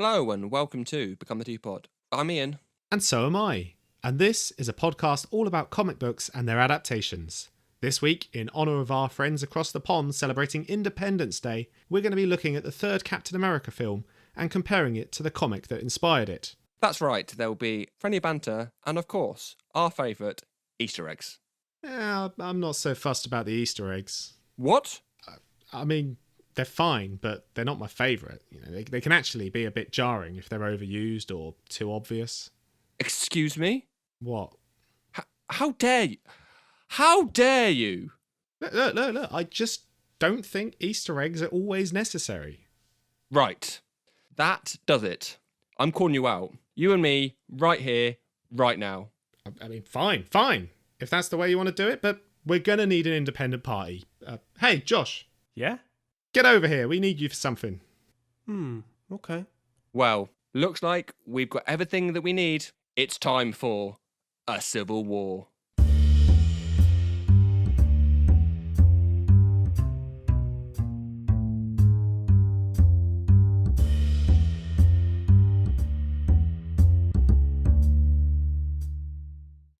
Hello and welcome to Become the Teapot. I'm Iain. And so am I. And this is a podcast all about comic books and their adaptations. This week, in honour of our friends across the pond celebrating Independence Day, we're going to be looking at the third Captain America film and comparing it to the comic that inspired it. That's right, there will be friendly banter and, of course, our favourite Easter eggs. I'm not so fussed about the Easter eggs. What? I mean, they're fine, but they're not my favourite. You know, they can actually be a bit jarring if they're overused or too obvious. Excuse me? What? How dare you? How dare you? Look. I just don't think Easter eggs are always necessary. Right. That does it. I'm calling you out. You and me, right here, right now. I mean, fine. If that's the way you want to do it, but we're going to need an independent party. Hey, Josh. Yeah? Get over here. We need you for something. Okay. Well, looks like we've got everything that we need. It's time for a civil war.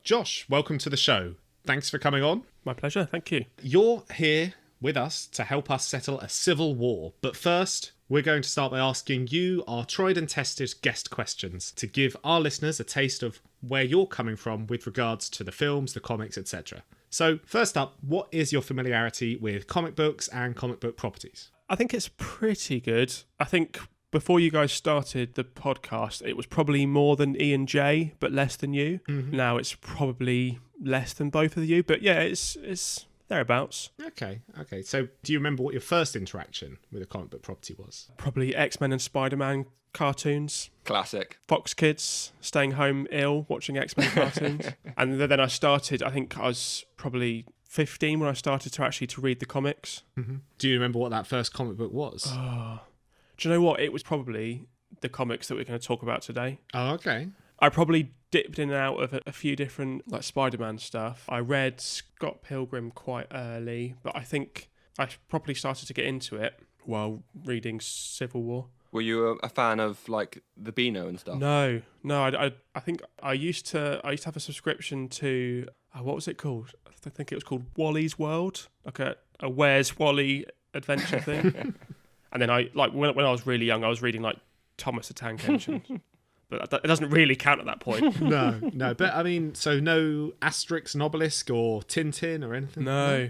Josh, welcome to the show. Thanks for coming on. My pleasure, thank you. You're here with us to help us settle a civil war. But first, we're going to start by asking you our tried and tested guest questions to give our listeners a taste of where you're coming from with regards to the films, the comics, etc. So first up, what is your familiarity with comic books and comic book properties? I think it's pretty good. I think before you guys started the podcast, it was probably more than E and J, but less than you. Mm-hmm. Now it's probably less than both of you, but yeah, it's thereabouts. Okay. So do you remember what your first interaction with a comic book property was? Probably X-Men and Spider-Man cartoons. Classic. Fox Kids, staying home ill, watching X-Men cartoons. And then I started, I think I was probably 15 when I started to read the comics. Mm-hmm. Do you remember what that first comic book was? Do you know what? It was probably the comics that we're going to talk about today. Oh, okay. I probably dipped in and out of a few different Spider-Man stuff. I read Scott Pilgrim quite early, but I think I probably started to get into it while reading Civil War. Were you a fan of the Beano and stuff? No. I think I used to have a subscription to what was it called? I think it was called Wally's World, like a Where's Wally adventure thing. And then when I was really young, I was reading Thomas the Tank Engine. But it doesn't really count at that point. No. But I mean, so no Asterix and Obelisk or Tintin or anything? No.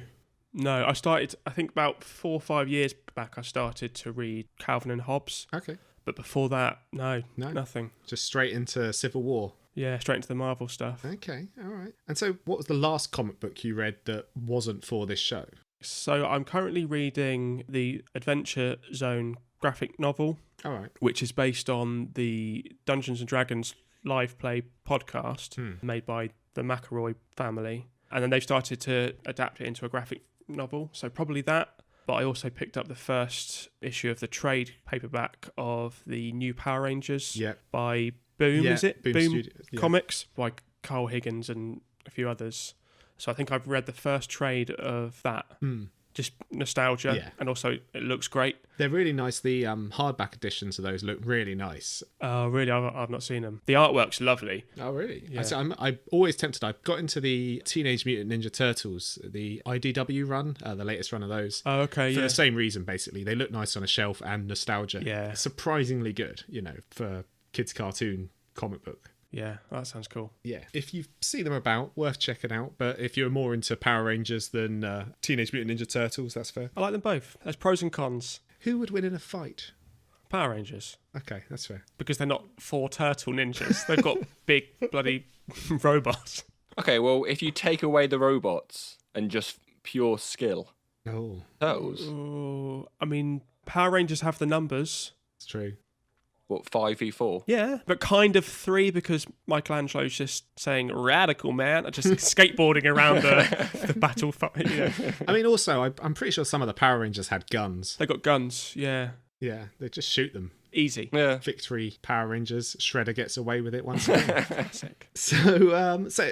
I started, I think about 4 or 5 years back, I started to read Calvin and Hobbes. Okay. But before that, no, nothing. Just straight into Civil War? Yeah, straight into the Marvel stuff. Okay, all right. And so what was the last comic book you read that wasn't for this show? So I'm currently reading the Adventure Zone graphic novel. All right. Which is based on the Dungeons & Dragons live play podcast made by the McElroy family. And then they've started to adapt it into a graphic novel. So probably that. But I also picked up the first issue of the trade paperback of the new Power Rangers by Boom, is it? Boom Comics by Carl Higgins and a few others. So I think I've read the first trade of that. Just nostalgia, and also it looks great. They're really nice. The hardback editions of those look really nice. Oh, really? I've not seen them. The artwork's lovely. Oh, really? Yeah. I'm always tempted. I got into the Teenage Mutant Ninja Turtles, the IDW run, the latest run of those. Oh, okay, For the same reason, basically. They look nice on a shelf and nostalgia. Yeah. Surprisingly good, for kids' cartoon comic book. Yeah, that sounds cool. Yeah, if you see them about, worth checking out. But if you're more into Power Rangers than Teenage Mutant Ninja Turtles, that's fair. I like them both. There's pros and cons. Who would win in a fight? Power Rangers. Okay, that's fair. Because they're not 4 turtle ninjas. They've got big bloody robots. Okay, well, if you take away the robots and just pure skill. Oh. Turtles. Oh, I mean, Power Rangers have the numbers. It's true. What, 5v4? Yeah, but kind of 3 because Michelangelo's just saying radical, man, just skateboarding around the battlefield. Yeah. I mean, also, I'm pretty sure some of the Power Rangers had guns. They got guns, yeah. Yeah, they just shoot them. Easy. Yeah. Victory Power Rangers. Shredder gets away with it once again. Classic. So,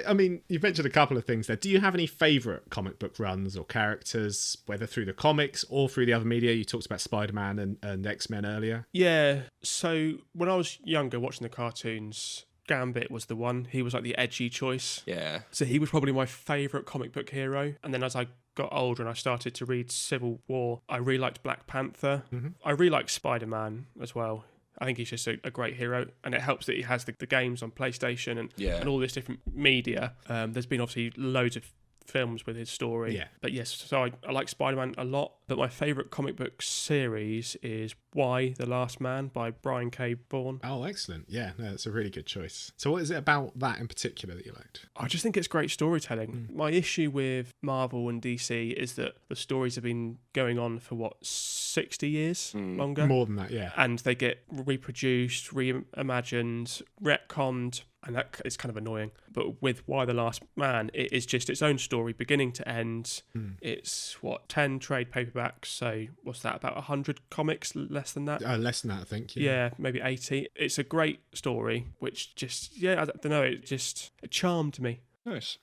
I mean, you've mentioned a couple of things there. Do you have any favourite comic book runs or characters, whether through the comics or through the other media? You talked about Spider-Man and X-Men earlier. Yeah. So when I was younger, watching the cartoons, Gambit was the one. He was like the edgy choice. Yeah. So he was probably my favourite comic book hero. And then as I got older and I started to read Civil War, I really liked Black Panther. Mm-hmm. I really like Spider-Man as well. I think he's just a great hero, and it helps that he has the games on PlayStation and all this different media. There's been obviously loads of films with his story. Yeah. But yes, so I like Spider-Man a lot, but my favourite comic book series is Why, the Last Man by Brian K. Vaughan. Oh, excellent. Yeah, no, that's a really good choice. So what is it about that in particular that you liked? I just think it's great storytelling. My issue with Marvel and DC is that the stories have been going on for 60 years longer? More than that, yeah. And they get reproduced, reimagined, retconned, and that is kind of annoying. But with Why the Last Man, it is just its own story, beginning to end. It's 10 trade paperbacks, so what's that, about 100 comics, less than that? Less than that, I think. Yeah, maybe 80. It's a great story, which just, I don't know, it charmed me. Nice.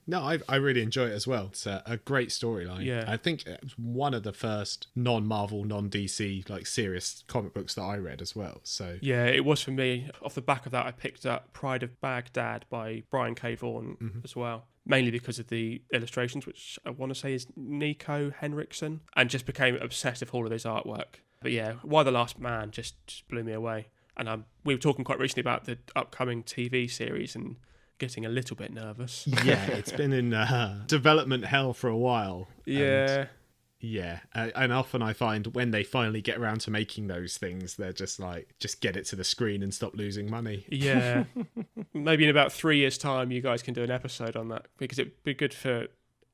No, I really enjoy it as well. It's a great storyline. Yeah. I think it was one of the first non-Marvel, non-DC, like serious comic books that I read as well. So Yeah, it was for me. Off the back of that, I picked up Pride of Baghdad by Brian K. Vaughan as well. Mainly because of the illustrations, which I want to say is Nico Henriksen, and just became obsessed with all of his artwork. But yeah, Why the Last Man just blew me away. And we were talking quite recently about the upcoming TV series and getting a little bit nervous. yeah, it's been in development hell for a while. Yeah. And often I find when they finally get around to making those things, they're just like, just get it to the screen and stop losing money. Yeah. Maybe in about 3 years' time, you guys can do an episode on that, because it'd be good for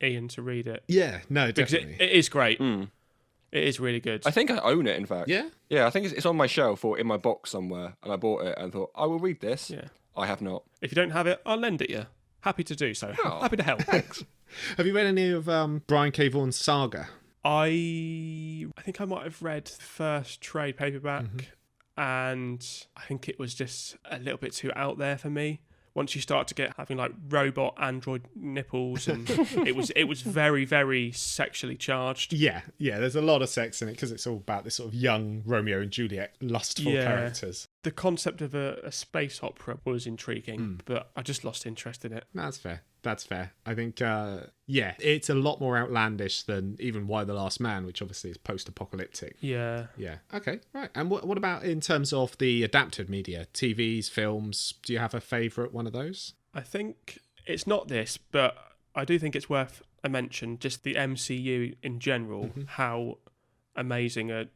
Iain to read it. Yeah, no, Because definitely. it is great. It is really good. I think I own it, in fact. Yeah? Yeah, I think it's on my shelf or in my box somewhere, and I bought it and thought, I will read this. Yeah. I have not. If you don't have it, I'll lend it you. Happy to do so. Oh, Happy to help. Thanks. Have you read any of Brian K. Vaughan's Saga? I think I might have read the first trade paperback, and I think it was just a little bit too out there for me. Once you start to get having like robot android nipples, and it was very, very sexually charged. Yeah, there's a lot of sex in it because it's all about this sort of young Romeo and Juliet lustful characters. The concept of a space opera was intriguing, but I just lost interest in it. That's fair. I think, it's a lot more outlandish than even Why the Last Man, which obviously is post-apocalyptic. Yeah. Yeah. Okay, right. And what about in terms of the adapted media? TVs, films? Do you have a favourite one of those? I think it's not this, but I do think it's worth a mention, just the MCU in general, how amazing a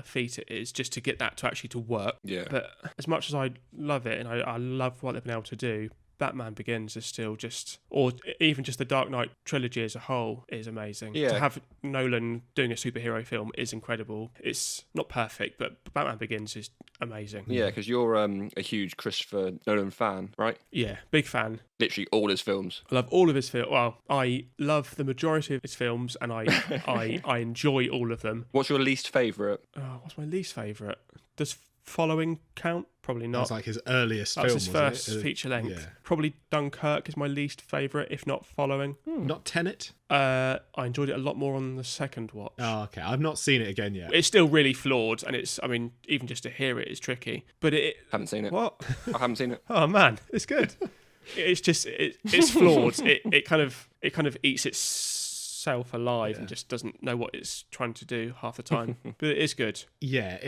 feat it is just to get that to work. Yeah. But as much as I love it and I love what they've been able to do, Batman Begins is still just, or even just the Dark Knight trilogy as a whole is amazing. Yeah. To have Nolan doing a superhero film is incredible. It's not perfect, but Batman Begins is amazing. Yeah, because you're a huge Christopher Nolan fan, right? Yeah, big fan. Literally all his films. I love all of his films. Well, I love the majority of his films, and I enjoy all of them. What's your least favourite? Oh, what's my least favourite? Does Following count? Probably not. That's like his earliest That film, was his wasn't first it? feature length. Yeah. Probably Dunkirk is my least favourite, if not Following. Not Tenet? I enjoyed it a lot more on the second watch. Oh, okay. I've not seen it again yet. It's still really flawed, and even just to hear it is tricky. But Haven't seen it. What? I haven't seen it. Oh man, it's good. It's just it's flawed. It kind of eats itself alive and just doesn't know what it's trying to do half the time. But it is good. Yeah,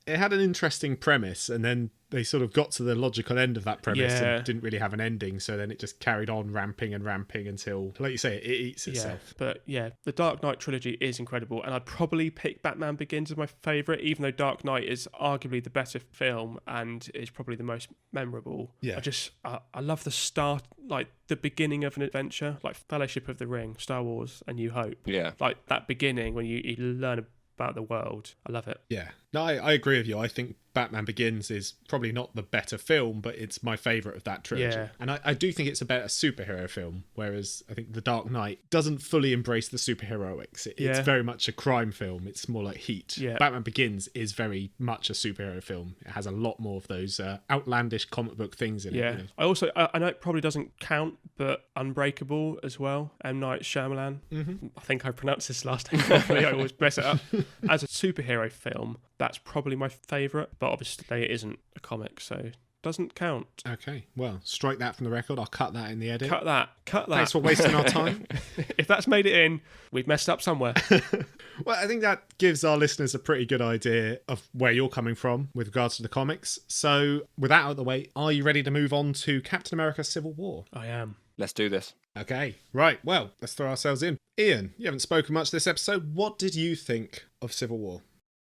it had an interesting premise, and then they sort of got to the logical end of that premise and didn't really have an ending, so then it just carried on ramping until, like you say, it eats itself. But the Dark Knight trilogy is incredible, and I'd probably pick Batman Begins as my favourite, even though Dark Knight is arguably the better film and is probably the most memorable. Yeah. I love the start, like the beginning of an adventure, like Fellowship of the Ring, Star Wars, A New Hope. Yeah. Like that beginning when you learn about the world. I love it. Yeah. No, I agree with you. I think Batman Begins is probably not the better film, but it's my favourite of that trilogy. Yeah. And I do think it's a better superhero film, whereas I think The Dark Knight doesn't fully embrace the superheroics. It's very much a crime film. It's more like Heat. Yeah. Batman Begins is very much a superhero film. It has a lot more of those outlandish comic book things in it. Yeah. You know? I know it probably doesn't count, but Unbreakable as well. M. Night Shyamalan. Mm-hmm. I think I pronounced this last name properly. I always mess it up. As a superhero film, that's probably my favourite, but obviously it isn't a comic, so doesn't count. Okay, well, strike that from the record. I'll cut that in the edit. Cut that. Thanks for wasting our time. If that's made it in, we've messed up somewhere. Well, I think that gives our listeners a pretty good idea of where you're coming from with regards to the comics. So, with that out of the way, are you ready to move on to Captain America Civil War? I am. Let's do this. Okay, right, well, let's throw ourselves in. Ian, you haven't spoken much this episode. What did you think of Civil War?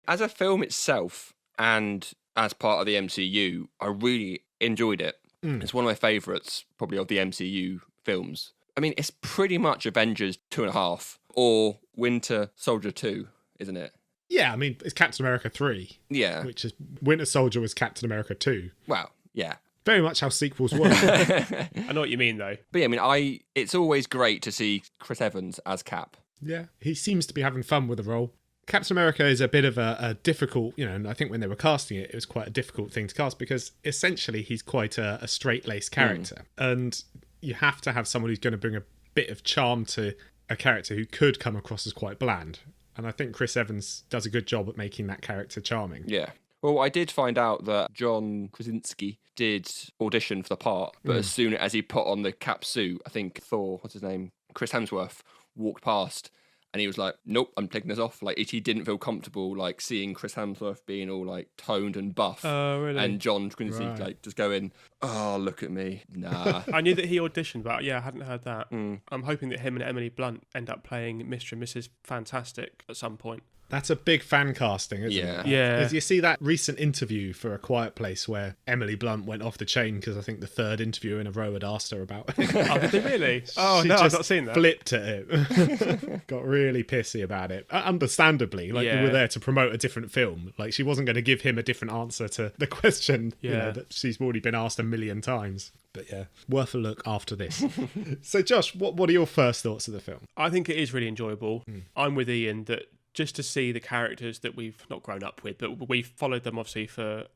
As a film itself, and as part of the MCU, I really enjoyed it. It's one of my favourites, probably, of the MCU films. I mean, it's pretty much Avengers 2.5 or Winter Soldier 2, isn't it? Yeah, I mean, it's Captain America 3. Yeah. Which is Winter Soldier was Captain America 2. Well, yeah. Very much how sequels work. I know what you mean, though. But yeah, I mean, it's always great to see Chris Evans as Cap. Yeah, he seems to be having fun with the role. Captain America is a bit of a difficult, and I think when they were casting it, it was quite a difficult thing to cast because essentially he's quite a straight-laced character. And you have to have someone who's going to bring a bit of charm to a character who could come across as quite bland. And I think Chris Evans does a good job at making that character charming. Yeah. Well, I did find out that John Krasinski did audition for the part, but as soon as he put on the Cap suit, I think Thor, what's his name, Chris Hemsworth, walked past and he was like, nope, I'm taking this off. Like, he didn't feel comfortable, like, seeing Chris Hemsworth being all, like, toned and buff. Oh, really? And John Krasinski, like, just going, oh, look at me. Nah. I knew that he auditioned, but yeah, I hadn't heard that. I'm hoping that him and Emily Blunt end up playing Mr. and Mrs. Fantastic at some point. That's a big fan casting, isn't it? Yeah. As you see that recent interview for A Quiet Place where Emily Blunt went off the chain because I think the third interviewer in a row had asked her about it. Oh, did they really? Oh, She no, I've just not seen that. Flipped at it. Got really pissy about it. Understandably, like you were there to promote a different film. Like she wasn't going to give him a different answer to the question that she's already been asked 1,000,000 times. But yeah, worth a look after this. So Josh, what are your first thoughts of the film? I think it is really enjoyable. I'm with Ian that just to see the characters that we've not grown up with, but we've followed them obviously for,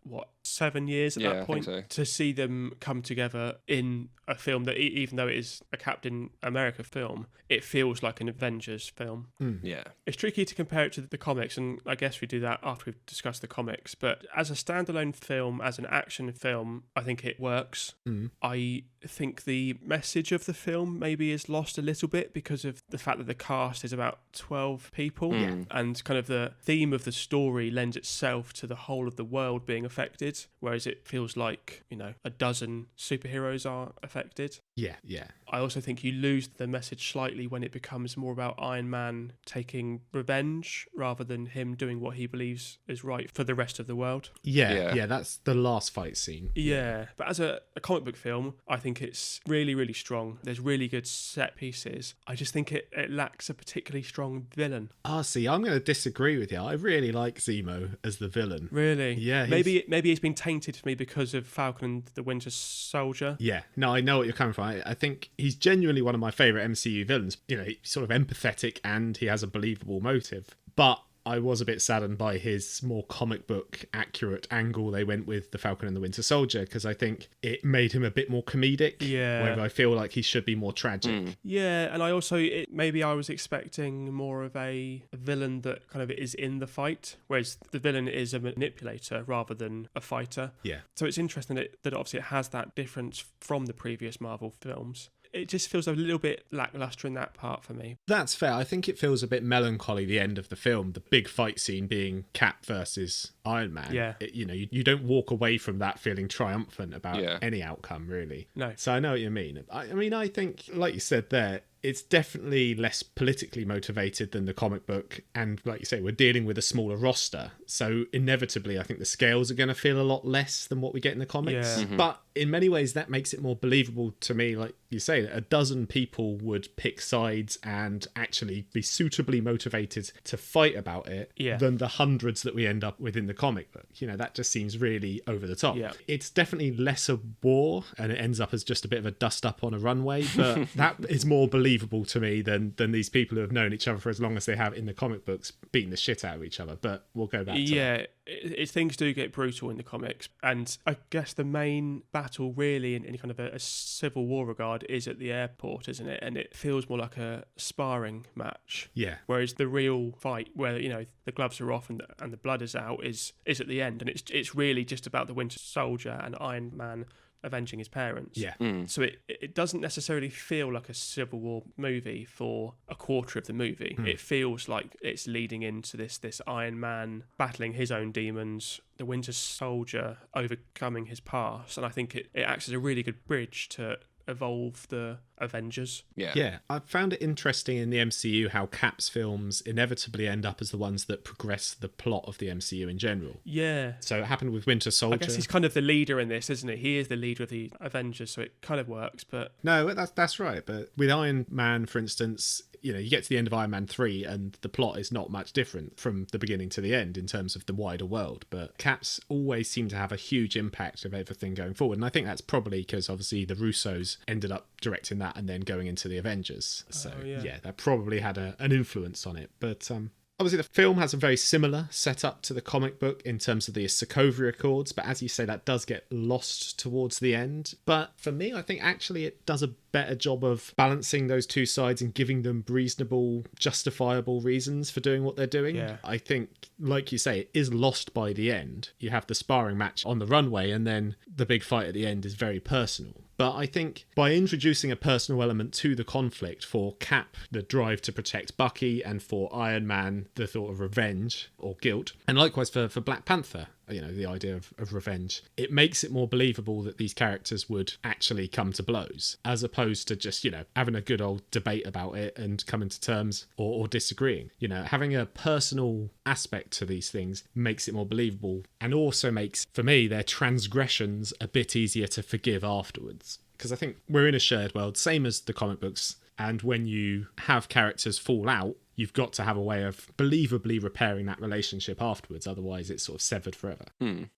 7 years at that point? I think so. To see them come together in a film that, even though it is a Captain America film, it feels like an Avengers film. Yeah. It's tricky to compare it to the comics, and I guess we do that after we've discussed the comics, but as a standalone film, as an action film, I think it works. I think the message of the film maybe is lost a little bit because of the fact that the cast is about 12 people, and kind of the theme of the story lends itself to the whole of the world being affected, whereas it feels like, a dozen superheroes are affected. Yeah. I also think you lose the message slightly when it becomes more about Iron Man taking revenge rather than him doing what he believes is right for the rest of the world. Yeah, that's the last fight scene. Yeah, but as a comic book film, I think it's really, really strong. There's really good set pieces. I just think it lacks a particularly strong villain. See, I'm going to disagree with you. I really like Zemo as the villain. Really? Yeah. Maybe he's been tainted for me because of Falcon and the Winter Soldier. Yeah. No, I know what you're coming from. I think he's genuinely one of my favourite MCU villains. He's sort of empathetic and he has a believable motive. But I was a bit saddened by his more comic book accurate angle they went with the Falcon and the Winter Soldier, because I think it made him a bit more comedic. Yeah. Where I feel like he should be more tragic. Yeah, and I also, maybe I was expecting more of a villain that kind of is in the fight, whereas the villain is a manipulator rather than a fighter. Yeah. So it's interesting that obviously it has that difference from the previous Marvel films. It just feels a little bit lackluster in that part for me. That's fair. I think it feels a bit melancholy, the end of the film, the big fight scene being Cap versus Iron Man. Yeah. You don't walk away from that feeling triumphant about Yeah. any outcome, really. No. So I know what you mean. I mean, I think, like you said there, it's definitely less politically motivated than the comic book. And like you say, we're dealing with a smaller roster. So inevitably, I think the scales are going to feel a lot less than what we get in the comics. Yeah. But in many ways, that makes it more believable to me. Like you say, a dozen people would pick sides and actually be suitably motivated to fight about it than the hundreds that we end up with in the comic book. You know, that just seems really over the top. Yeah. It's definitely less a war, and it ends up as just a bit of a dust up on a runway, but that is more believable to me than these people who have known each other for as long as they have in the comic books beating the shit out of each other. But we'll go back to that. Things do get brutal in the comics, and I guess the main battle really in kind of a civil war regard is at the airport, isn't it? And it feels more like a sparring match. Yeah. Whereas the real fight, where the gloves are off and the blood is out, is at the end, and it's really just about the Winter Soldier and Iron Man avenging his parents. Yeah. So it doesn't necessarily feel like a Civil War movie for a quarter of the movie. It feels like it's leading into this Iron Man battling his own demons, the Winter Soldier overcoming his past, and I think it acts as a really good bridge to evolve the Avengers. Yeah. I found it interesting in the MCU how Cap's films inevitably end up as the ones that progress the plot of the MCU in general. Yeah. So it happened with Winter Soldier. I guess he's kind of the leader in this, isn't he? He is the leader of the Avengers, so it kind of works, but... No, that's right. But with Iron Man, for instance, you get to the end of Iron Man 3 and the plot is not much different from the beginning to the end in terms of the wider world. But Caps always seem to have a huge impact of everything going forward. And I think that's probably because obviously the Russos ended up directing that and then going into the Avengers. So that probably had an influence on it. But obviously the film has a very similar setup to the comic book in terms of the Sokovia Accords, but as you say, that does get lost towards the end. But for me, I think actually it does a better job of balancing those two sides and giving them reasonable, justifiable reasons for doing what they're doing. Yeah. I think, like you say, it is lost by the end. You have the sparring match on the runway and then the big fight at the end is very personal. But I think by introducing a personal element to the conflict for Cap, the drive to protect Bucky, and for Iron Man, the thought of revenge or guilt, and likewise for Black Panther, the idea of revenge, it makes it more believable that these characters would actually come to blows, as opposed to just, having a good old debate about it and coming to terms or disagreeing. Having a personal aspect to these things makes it more believable and also makes, for me, their transgressions a bit easier to forgive afterwards. Because I think we're in a shared world, same as the comic books, and when you have characters fall out, you've got to have a way of believably repairing that relationship afterwards. Otherwise, it's sort of severed forever.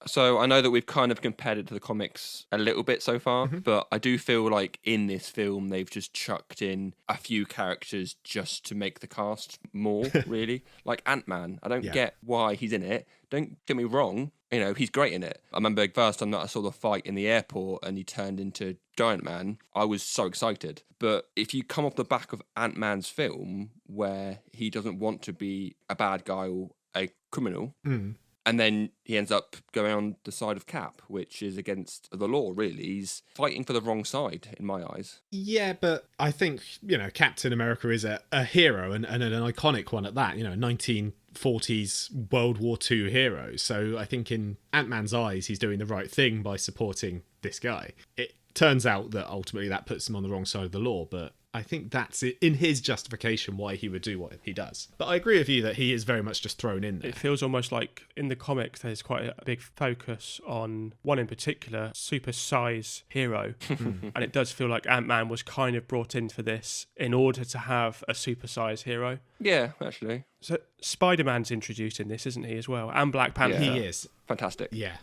So I know that we've kind of compared it to the comics a little bit so far, but I do feel like in this film, they've just chucked in a few characters just to make the cast more, really. Like Ant-Man. I don't get why he's in it. Don't get me wrong. He's great in it. I remember the first time that I saw the fight in the airport and he turned into Giant Man, I was so excited. But if you come off the back of Ant-Man's film where he doesn't want to be a bad guy or a criminal, and then he ends up going on the side of Cap, which is against the law, really. He's fighting for the wrong side, in my eyes. Yeah, but I think, Captain America is a hero and an iconic one at that, 1940s World War II hero. So I think in Ant-Man's eyes, he's doing the right thing by supporting this guy. It turns out that ultimately that puts him on the wrong side of the law, but I think that's it in his justification why he would do what he does. But I agree with you that he is very much just thrown in there. It feels almost like in the comics there's quite a big focus on one in particular, super size hero. And it does feel like Ant-Man was kind of brought in for this in order to have a super size hero. Yeah, actually. So Spider-Man's introduced in this, isn't he, as well? And Black Panther. He is. Fantastic. Yeah.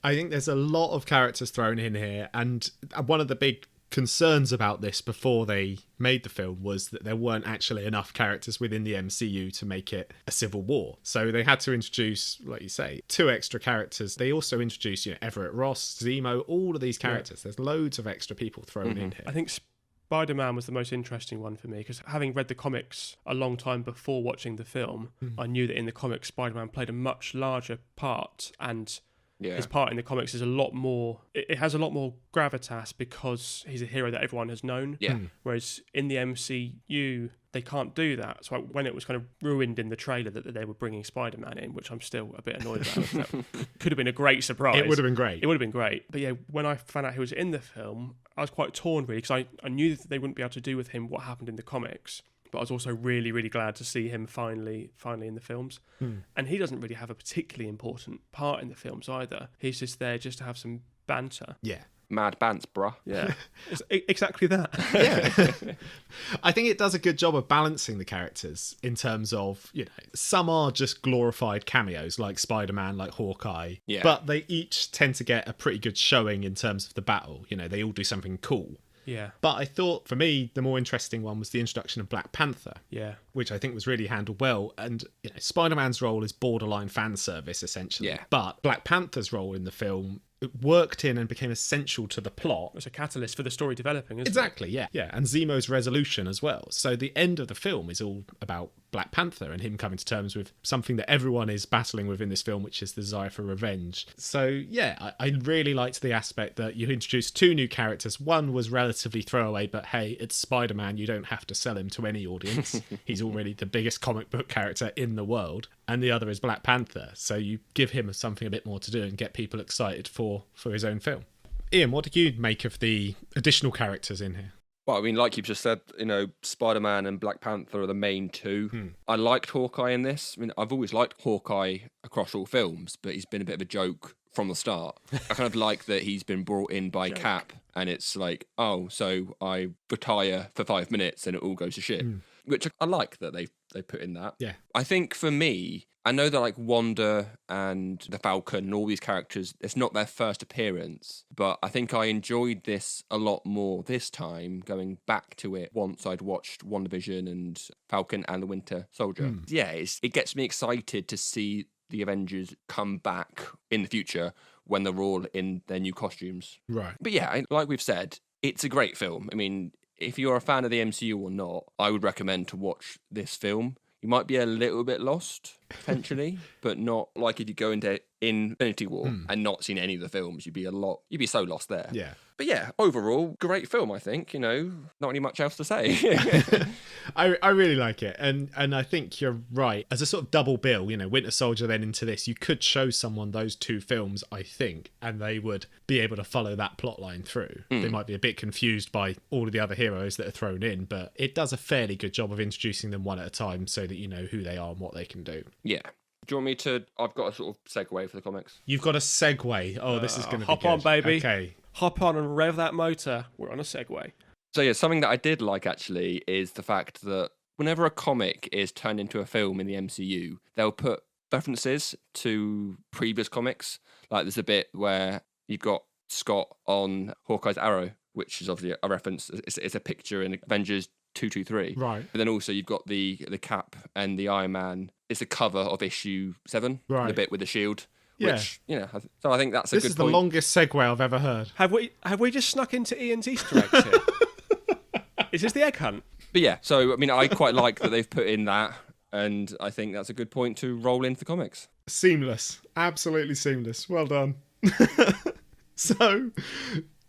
I think there's a lot of characters thrown in here. And one of the big concerns about this before they made the film was that there weren't actually enough characters within the MCU to make it a civil war. So they had to introduce, like you say, 2 extra characters. They also introduced, Everett Ross, Zemo, all of these characters. There's loads of extra people thrown in here. I think Spider-Man was the most interesting one for me because having read the comics a long time before watching the film, I knew that in the comics Spider-Man played a much larger part, and his part in the comics is a lot more... It has a lot more gravitas because he's a hero that everyone has known. Yeah. Whereas in the MCU, they can't do that. So when it was kind of ruined in the trailer that they were bringing Spider-Man in, which I'm still a bit annoyed about, that could have been a great surprise. It would have been great. It would have been great. But yeah, when I found out he was in the film, I was quite torn really, because I knew that they wouldn't be able to do with him what happened in the comics. But I was also really, really glad to see him finally in the films. And he doesn't really have a particularly important part in the films either. He's just there just to have some banter. Yeah. Mad bantz, bruh. Yeah. It's exactly that. Yeah. I think it does a good job of balancing the characters in terms of, some are just glorified cameos like Spider-Man, like Hawkeye. Yeah. But they each tend to get a pretty good showing in terms of the battle. They all do something cool. Yeah. But I thought, for me, the more interesting one was the introduction of Black Panther. Yeah. Which I think was really handled well. And, Spider-Man's role is borderline fan service, essentially. Yeah. But Black Panther's role in the film, it worked in and became essential to the plot. It was a catalyst for the story developing, isn't Exactly, yeah. And Zemo's resolution as well. So the end of the film is all about Black Panther and him coming to terms with something that everyone is battling with in this film, which is the desire for revenge. So, yeah, I really liked the aspect that you introduced 2 new characters. One was relatively throwaway, but hey, it's Spider-Man. You don't have to sell him to any audience. He's already the biggest comic book character in the world. And the other is Black Panther. So you give him something a bit more to do and get people excited for his own film. Ian, what did you make of the additional characters in here? Well, I mean, like you've just said, Spider-Man and Black Panther are the main 2. I liked Hawkeye in this. I mean, I've always liked Hawkeye across all films, but he's been a bit of a joke from the start. I kind of like that he's been brought in by Cap, and it's like, oh, so I retire for 5 minutes and it all goes to shit. Which I like that they put in that. Yeah. I think for me, I know that like Wanda and the Falcon and all these characters, it's not their first appearance, but I think I enjoyed this a lot more this time, going back to it once I'd watched WandaVision and Falcon and the Winter Soldier. Yeah, it gets me excited to see the Avengers come back in the future when they're all in their new costumes. Right. But yeah, like we've said, it's a great film. I mean, if you're a fan of the MCU or not, I would recommend to watch this film. You might be a little bit lost, potentially, but not like if you go into Infinity War and not seen any of the films, you'd be so lost there. Yeah. But yeah, overall, great film, I think, not really much else to say. I really like it. And I think you're right. As a sort of double bill, Winter Soldier then into this, you could show someone those 2 films, I think, and they would be able to follow that plot line through. They might be a bit confused by all of the other heroes that are thrown in, but it does a fairly good job of introducing them one at a time so that you know who they are and what they can do. Yeah. Do you want me to... I've got a sort of segue for the comics. You've got a segue. Oh, this is going to be hop good. on, baby. Okay. Hop on and rev that motor. We're on a segue. So yeah, something that I did like actually is the fact that whenever a comic is turned into a film in the MCU, they'll put references to previous comics. Like there's a bit where you've got Scott on Hawkeye's arrow, which is obviously a reference. It's a picture in Avengers 223. Right. But then also you've got the Cap and the Iron Man. It's a cover of issue 7, right. The bit with the shield. Yeah. Which, so I think that's a good point. This is the longest segue I've ever heard. Have we just snuck into Ian's Easter eggs here? Is this the egg hunt? But yeah, so I mean, I quite like that they've put in that, and I think that's a good point to roll into the comics. Seamless. Absolutely seamless. Well done. So,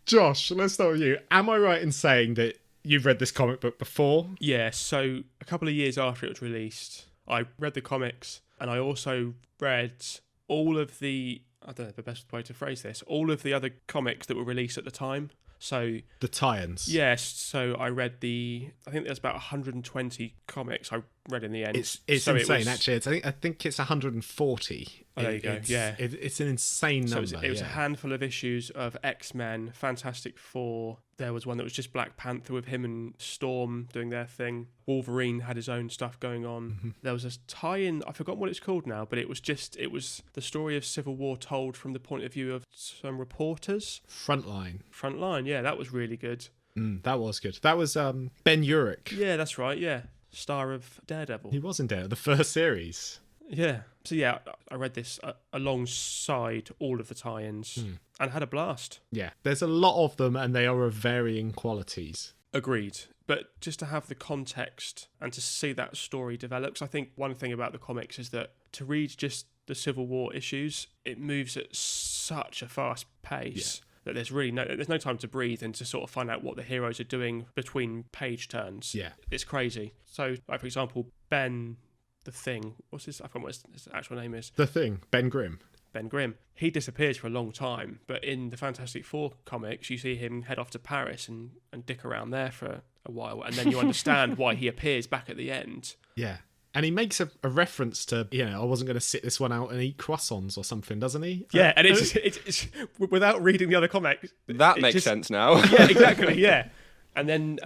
Josh, let's start with you. Am I right in saying that you've read this comic book before? Yeah, so a couple of years after it was released, I read the comics, and I also read all of the, I don't know the best way to phrase this, all of the other comics that were released at the time. So the tie-ins. Yes, so I read I think there's about 120 comics I read in the end. It's so insane, actually. I think it's 140. Oh, there you go. Yeah, it's an insane number. So it was a handful of issues of X-Men, Fantastic Four. There was one that was just Black Panther with him and Storm doing their thing. Wolverine had his own stuff going on. Mm-hmm. There was a tie-in, I've forgotten what it's called now, but it was the story of Civil War told from the point of view of some reporters. Frontline, yeah, that was really good. That was good. That was Ben Urich. Yeah, that's right, yeah. Star of Daredevil. He was in Daredevil, the first series. Yeah. So yeah, I read this alongside all of the tie-ins and had a blast. Yeah, there's a lot of them and they are of varying qualities. Agreed. But just to have the context and to see that story develop, 'cause I think one thing about the comics is that to read just the Civil War issues, it moves at such a fast pace. that there's no time to breathe and to sort of find out what the heroes are doing between page turns. Yeah. It's crazy. So, like, for example, Ben, the Thing, I forgot what his actual name is. The Thing, Ben Grimm. Ben Grimm. He disappears for a long time, but in the Fantastic Four comics, you see him head off to Paris and dick around there for a while, and then you understand why he appears back at the end. Yeah. And he makes a reference to, I wasn't going to sit this one out and eat croissants or something, doesn't he? Yeah, and it's without reading the other comics. That makes sense now. Yeah, exactly, yeah. And then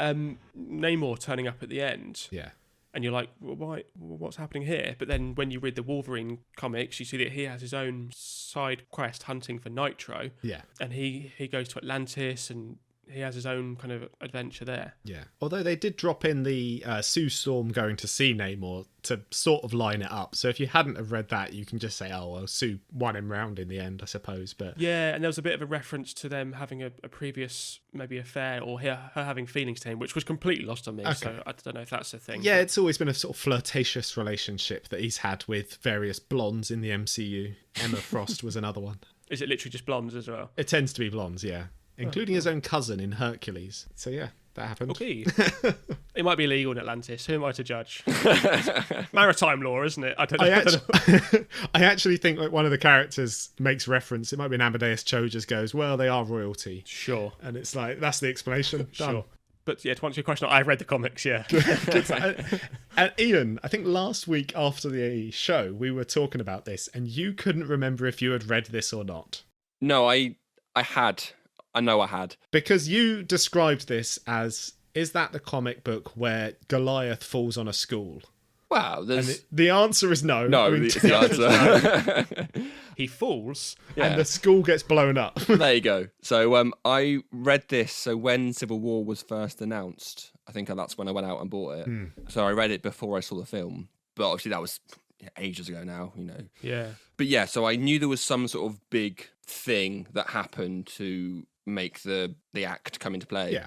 Namor turning up at the end. Yeah. And you're like, well, why? What's happening here? But then when you read the Wolverine comics, you see that he has his own side quest hunting for Nitro. Yeah. And he goes to Atlantis and he has his own kind of adventure there. Yeah. Although they did drop in the Sue Storm going to see Namor to sort of line it up. So if you hadn't have read that, you can just say, oh, well, Sue won him round in the end, I suppose. But yeah, and there was a bit of a reference to them having a previous maybe affair or her having feelings to him, which was completely lost on me. Okay. So I don't know if that's a thing. Yeah, it's always been a sort of flirtatious relationship that he's had with various blondes in the MCU. Emma Frost was another one. Is it literally just blondes as well? It tends to be blondes, yeah. Including his own cousin in Hercules. So yeah, that happened. Okay. It might be illegal in Atlantis. Who am I to judge? Maritime law, isn't it? I don't know. I actually think like one of the characters makes reference. It might be an Amadeus Cho just goes, well, they are royalty. Sure. And it's like, that's the explanation. Done. Sure. But yeah, to answer your question, I've read the comics, yeah. And Iain, I think last week after the show, we were talking about this and you couldn't remember if you had read this or not. No, I had. I know I had. Because you described this as, is that the comic book where Goliath falls on a school? Wow. And the answer is no. No, the answer. He falls. Yeah. And the school gets blown up. There you go. So I read this. So when Civil War was first announced, I think that's when I went out and bought it. So I read it before I saw the film. But obviously that was ages ago now, Yeah. But yeah, so I knew there was some sort of big thing that happened to make the act come into play. Yeah.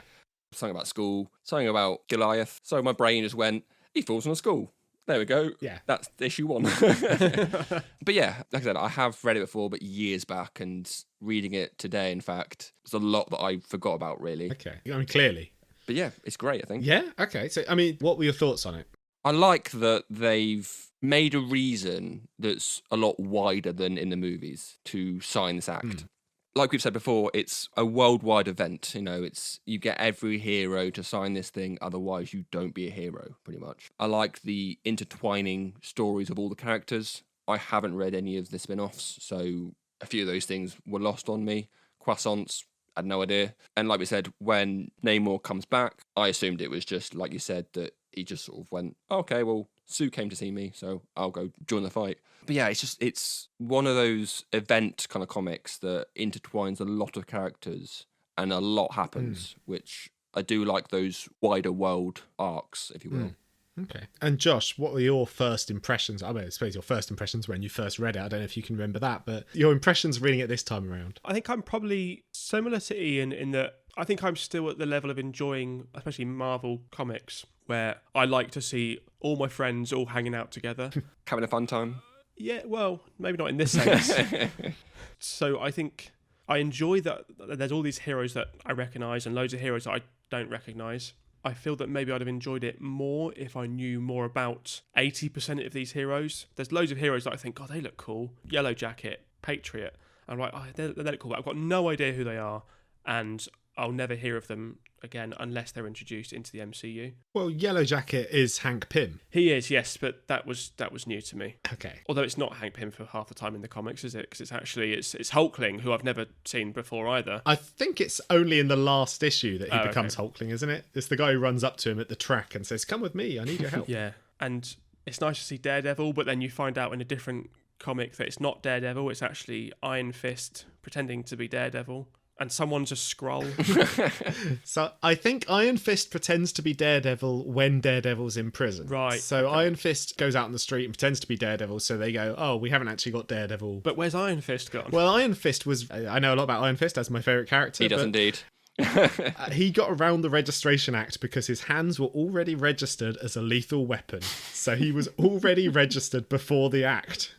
Something about school, something about Goliath. So my brain just went, he falls on a school. There we go. Yeah. That's issue 1. But yeah, like I said, I have read it before, but years back, and reading it today, in fact, there's a lot that I forgot about, really. Okay. I mean, clearly. But yeah, it's great, I think. Yeah? Okay. So, I mean, what were your thoughts on it? I like that they've made a reason that's a lot wider than in the movies to sign this act. Like we've said before, it's a worldwide event. It's you get every hero to sign this thing, otherwise you don't be a hero, pretty much. I like the intertwining stories of all the characters. I haven't read any of the spin-offs, so a few of those things were lost on me. Croissants, I had no idea. And like we said, when Namor comes back, I assumed it was just, like you said, that he just sort of went, okay, well, Sue came to see me, so I'll go join the fight. But yeah, it's one of those event kind of comics that intertwines a lot of characters and a lot happens, which I do like those wider world arcs, if you will. Okay. And Josh, what were your first impressions? I mean, I suppose your first impressions when you first read it. I don't know if you can remember that, but your impressions reading it this time around. I think I'm probably similar to Iain in that I think I'm still at the level of enjoying, especially Marvel comics, where I like to see all my friends all hanging out together. Having a fun time? Yeah, well, maybe not in this sense. So I think I enjoy that there's all these heroes that I recognise and loads of heroes that I don't recognise. I feel that maybe I'd have enjoyed it more if I knew more about 80% of these heroes. There's loads of heroes that I think, God, they look cool. Yellow Jacket, Patriot. I'm like, oh, they look cool. But I've got no idea who they are, and I'll never hear of them again unless they're introduced into the MCU. Well, Yellow Jacket is Hank Pym. He is, yes, but that was new to me. Okay. Although it's not Hank Pym for half the time in the comics, is it? Because it's actually it's Hulkling, who I've never seen before either. I think it's only in the last issue that he becomes Hulkling, isn't it? It's the guy who runs up to him at the track and says, "Come with me, I need your help." Yeah, and it's nice to see Daredevil, but then you find out in a different comic that it's not Daredevil, it's actually Iron Fist pretending to be Daredevil. And someone's a Skrull. So I think Iron Fist pretends to be Daredevil when Daredevil's in prison. Right. So okay. Iron Fist goes out in the street and pretends to be Daredevil, so they go, oh, we haven't actually got Daredevil. But where's Iron Fist gone? Well, Iron Fist was... I know a lot about Iron Fist, that's my favourite character. He does indeed. He got around the Registration Act because his hands were already registered as a lethal weapon. So he was already registered before the act.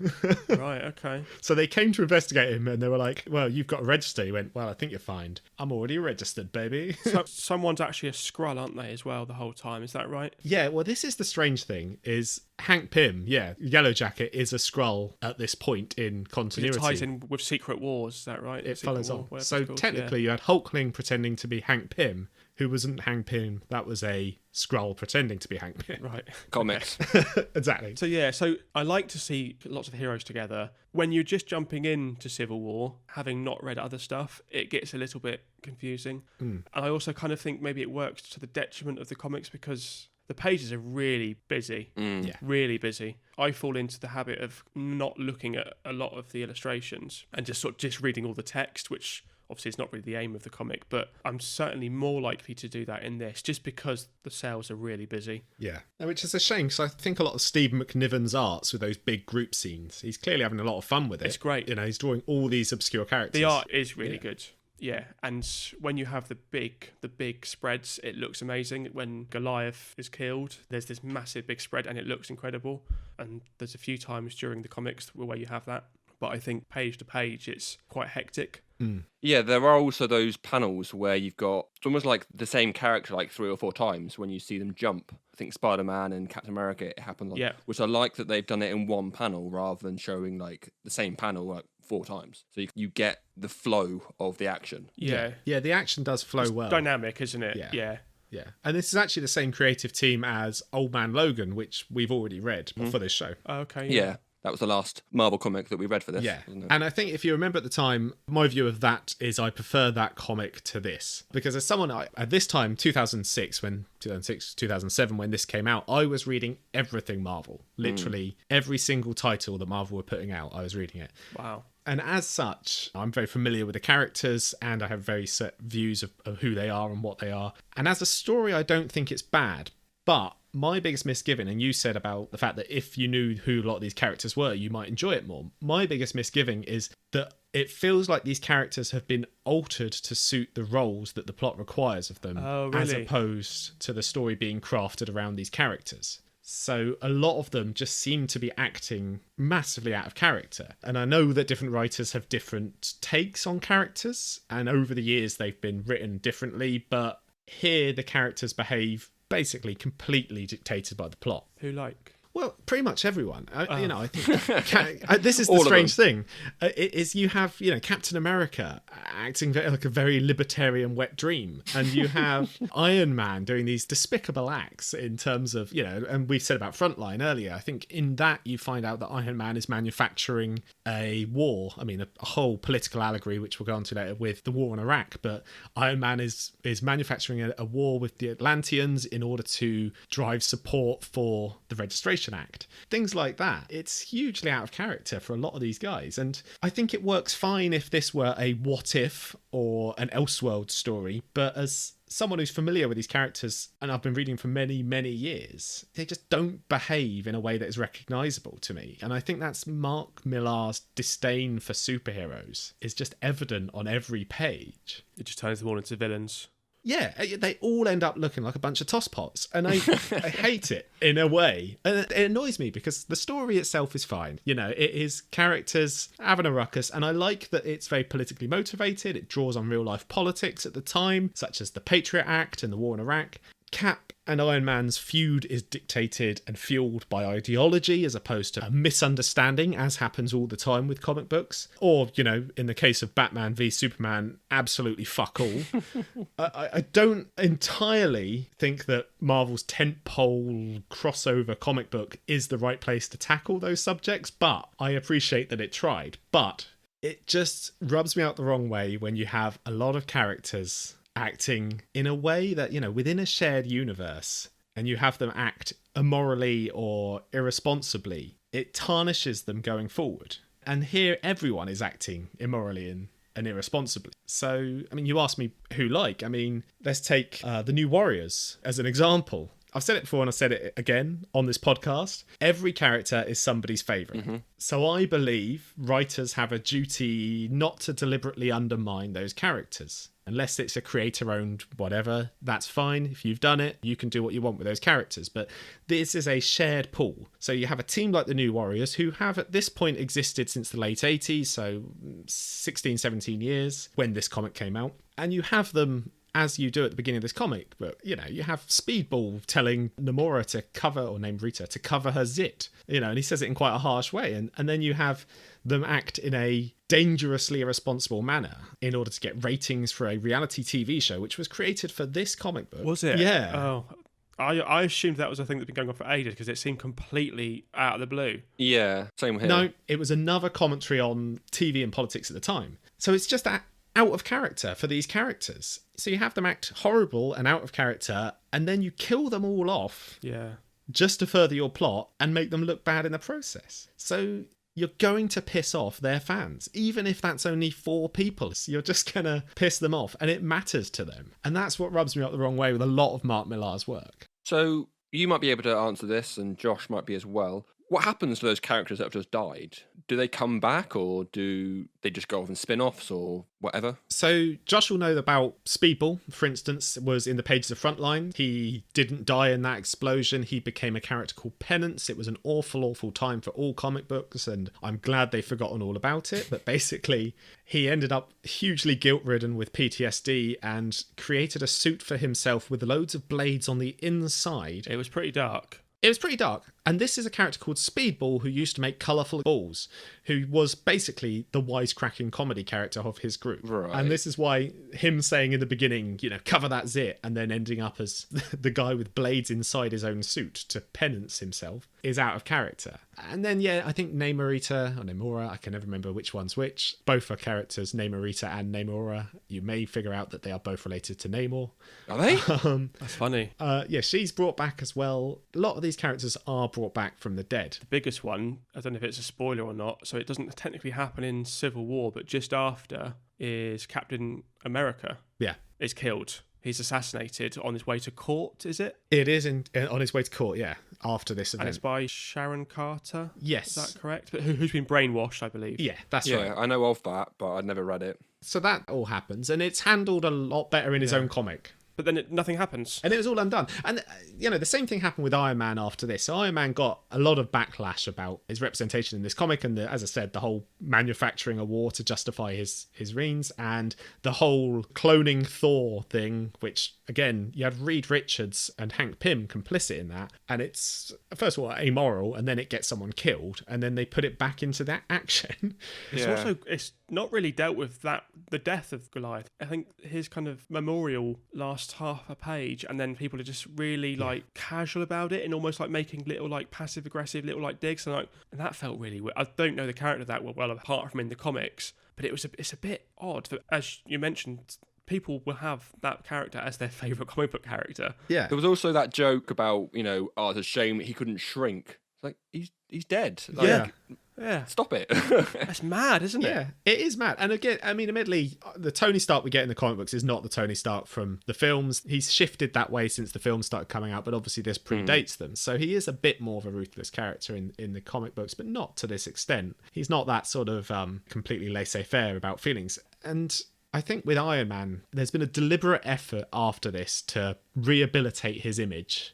Right, okay. So they came to investigate him and they were like, well, you've got to register. He went, well, I think you're fine. I'm already registered, baby. So someone's actually a Skrull, aren't they, as well, the whole time? Is that right? Yeah, well, this is the strange thing, is Hank Pym, Yellow Jacket, is a Skrull at this point in continuity. It ties in with Secret Wars, is that right? It Secret follows War, on. So technically you had Hulkling pretending to be Hank Pym, who wasn't Hank Pym. That was a Skrull pretending to be Hank Pym. Right. Comics. Exactly. So I like to see lots of heroes together. When you're just jumping into Civil War, having not read other stuff, it gets a little bit confusing. And I also kind of think maybe it works to the detriment of the comics because the pages are really busy. Yeah. Really busy. I fall into the habit of not looking at a lot of the illustrations and just reading all the text, which obviously is not really the aim of the comic, but I'm certainly more likely to do that in this just because the sales are really busy. Yeah. Which is a shame because I think a lot of Steve McNiven's arts with those big group scenes, he's clearly having a lot of fun with it. It's great. You know, he's drawing all these obscure characters. The art is really good. Yeah, and when you have the big spreads, it looks amazing. When Goliath is killed, there's this massive big spread and it looks incredible. And there's a few times during the comics where you have that. But I think page to page, it's quite hectic. Yeah, there are also those panels where you've got it's almost like the same character like 3 or 4 times when you see them jump. I think Spider-Man and Captain America, it happened. Which I like that they've done it in one panel rather than showing like the same panel like 4 times. So you get the flow of the action. Yeah, the action does flow well. Dynamic, isn't it? Yeah. And this is actually the same creative team as Old Man Logan, which we've already read for this show. Okay. Yeah. That was the last Marvel comic that we read for this. Yeah. Wasn't it? And I think if you remember at the time, my view of that is I prefer that comic to this. Because as someone, at this time, 2006, 2007, when this came out, I was reading everything Marvel. Literally every single title that Marvel were putting out, I was reading it. Wow. And as such, I'm very familiar with the characters and I have very set views of who they are and what they are. And as a story, I don't think it's bad. But my biggest misgiving, and you said about the fact that if you knew who a lot of these characters were, you might enjoy it more. My biggest misgiving is that it feels like these characters have been altered to suit the roles that the plot requires of them, as opposed to the story being crafted around these characters. So a lot of them just seem to be acting massively out of character. And I know that different writers have different takes on characters, and over the years they've been written differently, but here the characters behave basically completely dictated by the plot. Who like? Well, pretty much everyone. I think this is the strange thing. Is you have Captain America acting like a very libertarian wet dream, and you have Iron Man doing these despicable acts in terms of and we've said about Frontline earlier. I think in that you find out that Iron Man is manufacturing a war. I mean, a whole political allegory, which we'll go on to later with the war in Iraq. But Iron Man is manufacturing a war with the Atlanteans in order to drive support for the Registration Act. Things like that. It's hugely out of character for a lot of these guys. And I think it works fine if this were a what if or an Elseworld story. But as someone who's familiar with these characters, and I've been reading for many, many years, they just don't behave in a way that is recognisable to me. And I think that's Mark Millar's disdain for superheroes is just evident on every page. It just turns them all into villains. Yeah, they all end up looking like a bunch of tosspots, and I hate it in a way. And it annoys me because the story itself is fine. It is characters having a ruckus, and I like that it's very politically motivated. It draws on real-life politics at the time, such as the Patriot Act and the war in Iraq. Cap and Iron Man's feud is dictated and fueled by ideology as opposed to a misunderstanding, as happens all the time with comic books. Or, in the case of Batman v Superman, absolutely fuck all. I don't entirely think that Marvel's tentpole crossover comic book is the right place to tackle those subjects, but I appreciate that it tried. But it just rubs me out the wrong way when you have a lot of characters acting in a way that, within a shared universe, and you have them act immorally or irresponsibly, it tarnishes them going forward. And here everyone is acting immorally and irresponsibly. So, you asked me who like. Let's take the New Warriors as an example. I've said it before and I've said it again on this podcast. Every character is somebody's favourite. Mm-hmm. So I believe writers have a duty not to deliberately undermine those characters. Unless it's a creator-owned whatever, that's fine. If you've done it, you can do what you want with those characters. But this is a shared pool. So you have a team like the New Warriors, who have at this point existed since the late 80s, so 16, 17 years when this comic came out. And you have them as you do at the beginning of this comic. But, you know, you have Speedball telling Namora to cover, or named Rita, to cover her zit. You know, and he says it in quite a harsh way. And then you have them act in a dangerously irresponsible manner in order to get ratings for a reality TV show, which was created for this comic book. Was it? Yeah. Oh, I assumed that was a thing that's been going on for ages because it seemed completely out of the blue. Yeah, same here. No, it was another commentary on TV and politics at the time. So it's just that out of character for these characters. So you have them act horrible and out of character, and then you kill them all off. Yeah. Just to further your plot and make them look bad in the process. So you're going to piss off their fans, even if that's only 4 people. You're just going to piss them off, and it matters to them. And that's what rubs me up the wrong way with a lot of Mark Millar's work. So you might be able to answer this, and Josh might be as well. What happens to those characters that have just died? Do they come back, or do they just go off in spin-offs or whatever? So Josh will know about Speedball, for instance, was in the pages of Frontline. He didn't die in that explosion. He became a character called Penance. It was an awful, awful time for all comic books, and I'm glad they've forgotten all about it. But basically, he ended up hugely guilt-ridden with PTSD and created a suit for himself with loads of blades on the inside. It was pretty dark. It was pretty dark. And this is a character called Speedball, who used to make colourful balls, who was basically the wisecracking comedy character of his group. Right. And this is why him saying in the beginning, you know, cover that zit, and then ending up as the guy with blades inside his own suit to penance himself, is out of character. And then, yeah, I think Namorita, or Namora, I can never remember which one's which. Both are characters, Namorita and Namora. You may figure out that they are both related to Namor. Are they? That's funny. Yeah, she's brought back as well. A lot of these characters are brought back from the dead. The biggest one, I don't know if it's a spoiler or not, so it doesn't technically happen in Civil War, but just after is Captain America. Yeah. Is killed. He's assassinated on his way to court, is it? It is on his way to court, yeah, after this event. And it's by Sharon Carter? Yes. Is that correct? But who's been brainwashed, I believe. Yeah, that's Yeah, right. I know of that, but I'd never read it. So that all happens, and it's handled a lot better in his own comic. But then nothing happens. And it was all undone. And, you know, the same thing happened with Iron Man after this. So Iron Man got a lot of backlash about his representation in this comic and, as I said, the whole manufacturing a war to justify his reigns, and the whole cloning Thor thing, which, again, you had Reed Richards and Hank Pym complicit in that. And it's, first of all, amoral, and then it gets someone killed, and then they put it back into that action. It's not really dealt with the death of Goliath. I think his kind of memorial lasts half a page, and then people are just really like casual about it and almost like making little like passive aggressive little like digs, and that felt really weird. I don't know the character that well apart from in the comics, but it's a bit odd that, as you mentioned, people will have that character as their favourite comic book character. Yeah. There was also that joke about, you know, oh, it's a shame he couldn't shrink. It's like, he's dead. Like, Yeah. Stop it. That's mad, isn't it? Yeah, it is mad. And again, I mean, admittedly, the Tony Stark we get in the comic books is not the Tony Stark from the films. He's shifted that way since the films started coming out, but obviously this predates them. So he is a bit more of a ruthless character in the comic books, but not to this extent. He's not that sort of completely laissez-faire about feelings. And I think with Iron Man, there's been a deliberate effort after this to rehabilitate his image,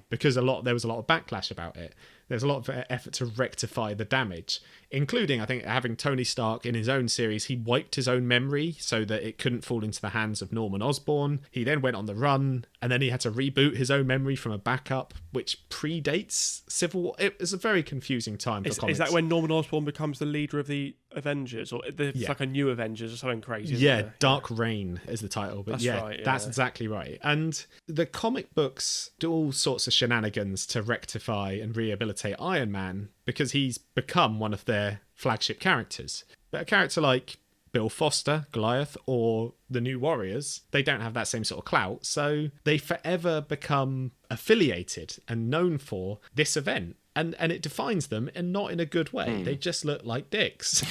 because there was a lot of backlash about it. There's a lot of effort to rectify the damage, including, I think, having Tony Stark in his own series. He wiped his own memory so that it couldn't fall into the hands of Norman Osborn. He then went on the run, and then he had to reboot his own memory from a backup, which predates Civil War. It was a very confusing time for comics. Is that when Norman Osborn becomes the leader of the Avengers, or it's like a new Avengers or something crazy? Isn't there? Dark Reign is the title, but That's right, that's exactly right. And the comic books do all sorts of shenanigans to rectify and rehabilitate Iron Man, because he's become one of their flagship characters. But a character like Bill Foster, Goliath, or the New Warriors, they don't have that same sort of clout, so they forever become affiliated and known for this event. And it defines them, and not in a good way. They just look like dicks.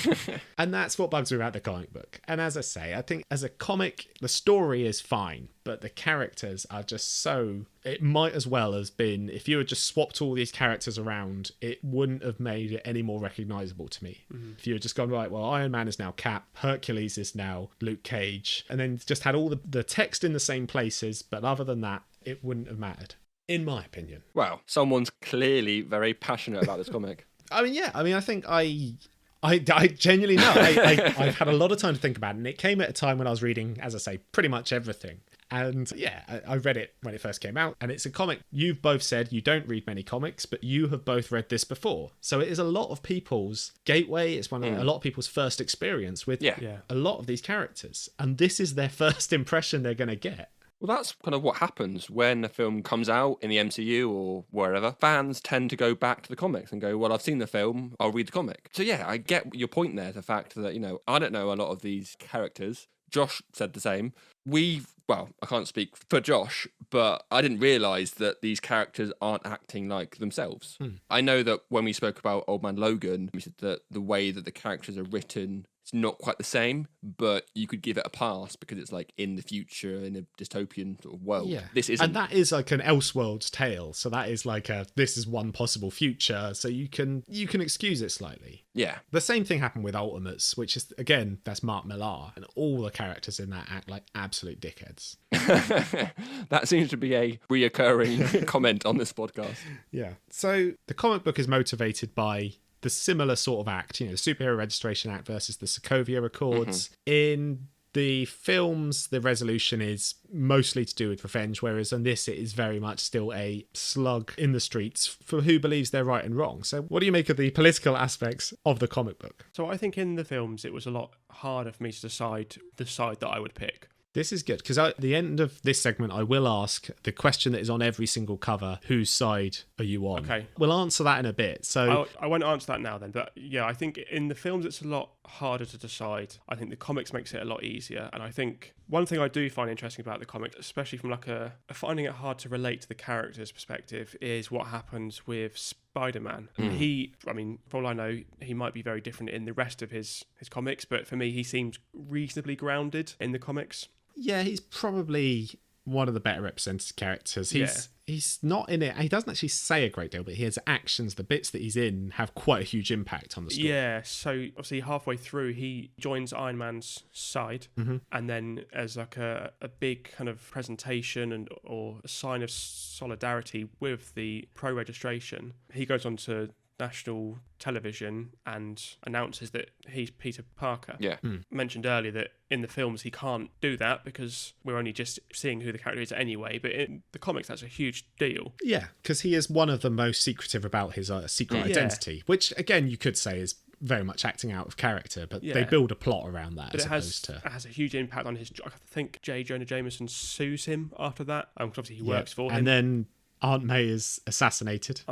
And that's what bugs me about the comic book. And as I say, I think as a comic, the story is fine. but the characters are just so... It might as well have been, if you had just swapped all these characters around, it wouldn't have made it any more recognisable to me. If you had just gone, right, well, Iron Man is now Cap, Hercules is now Luke Cage, and then just had all the text in the same places, but other than that, it wouldn't have mattered, in my opinion. Well, someone's clearly very passionate about this comic. I mean, yeah, I think I genuinely know. I've had a lot of time to think about it, and it came at a time when I was reading, as I say, pretty much everything. And yeah, I read it when it first came out, and it's a comic. You've both said you don't read many comics, but you have both read this before. So it is a lot of people's gateway. It's a lot of people's first experience with a lot of these characters. And this is their first impression they're going to get. Well, that's kind of what happens when a film comes out in the MCU or wherever. Fans tend to go back to the comics and go, well, I've seen the film, I'll read the comic. So yeah, I get your point there, the fact that, I don't know a lot of these characters. Josh said the same. Well, I can't speak for Josh, but I didn't realise that these characters aren't acting like themselves. I know that when we spoke about Old Man Logan, we said that the way that the characters are written, it's not quite the same, but you could give it a pass because it's like in the future, in a dystopian sort of world. Yeah. This isn't. And that is like an Elseworlds tale. So that is like this is one possible future. So you can excuse it slightly. Yeah. The same thing happened with Ultimates, which is, again, that's Mark Millar. And all the characters in that act like absolute dickheads. That seems to be a reoccurring comment on this podcast. Yeah. So the comic book is motivated by the similar sort of act, the Superhero Registration Act versus the Sokovia Accords. In the films, the resolution is mostly to do with revenge, whereas in this, it is very much still a slug in the streets for who believes they're right and wrong. So what do you make of the political aspects of the comic book? So I think in the films, it was a lot harder for me to decide the side that I would pick. This is good, because at the end of this segment, I will ask the question that is on every single cover: whose side are you on? Okay. We'll answer that in a bit. So I won't answer that now then, but yeah, I think in the films it's a lot harder to decide. I think the comics makes it a lot easier, and I think one thing I do find interesting about the comics, especially from like a finding it hard to relate to the character's perspective, is what happens with Spider-Man. For all I know, he might be very different in the rest of his comics, but for me, he seems reasonably grounded in the comics. Yeah, he's probably one of the better represented characters. He's not in it. He doesn't actually say a great deal, but his actions, the bits that he's in, have quite a huge impact on the story. Yeah, so obviously halfway through, he joins Iron Man's side, and then as like a big kind of presentation or a sign of solidarity with the pro-registration, he goes on to national television and announces that he's Peter Parker. Yeah. Mentioned earlier that in the films he can't do that because we're only just seeing who the character is anyway, but in the comics that's a huge deal. Yeah, because he is one of the most secretive about his secret identity, which again you could say is very much acting out of character, but they build a plot around that. But it has a huge impact on his... I think J. Jonah Jameson sues him after that. Obviously he works for him. And then Aunt May is assassinated.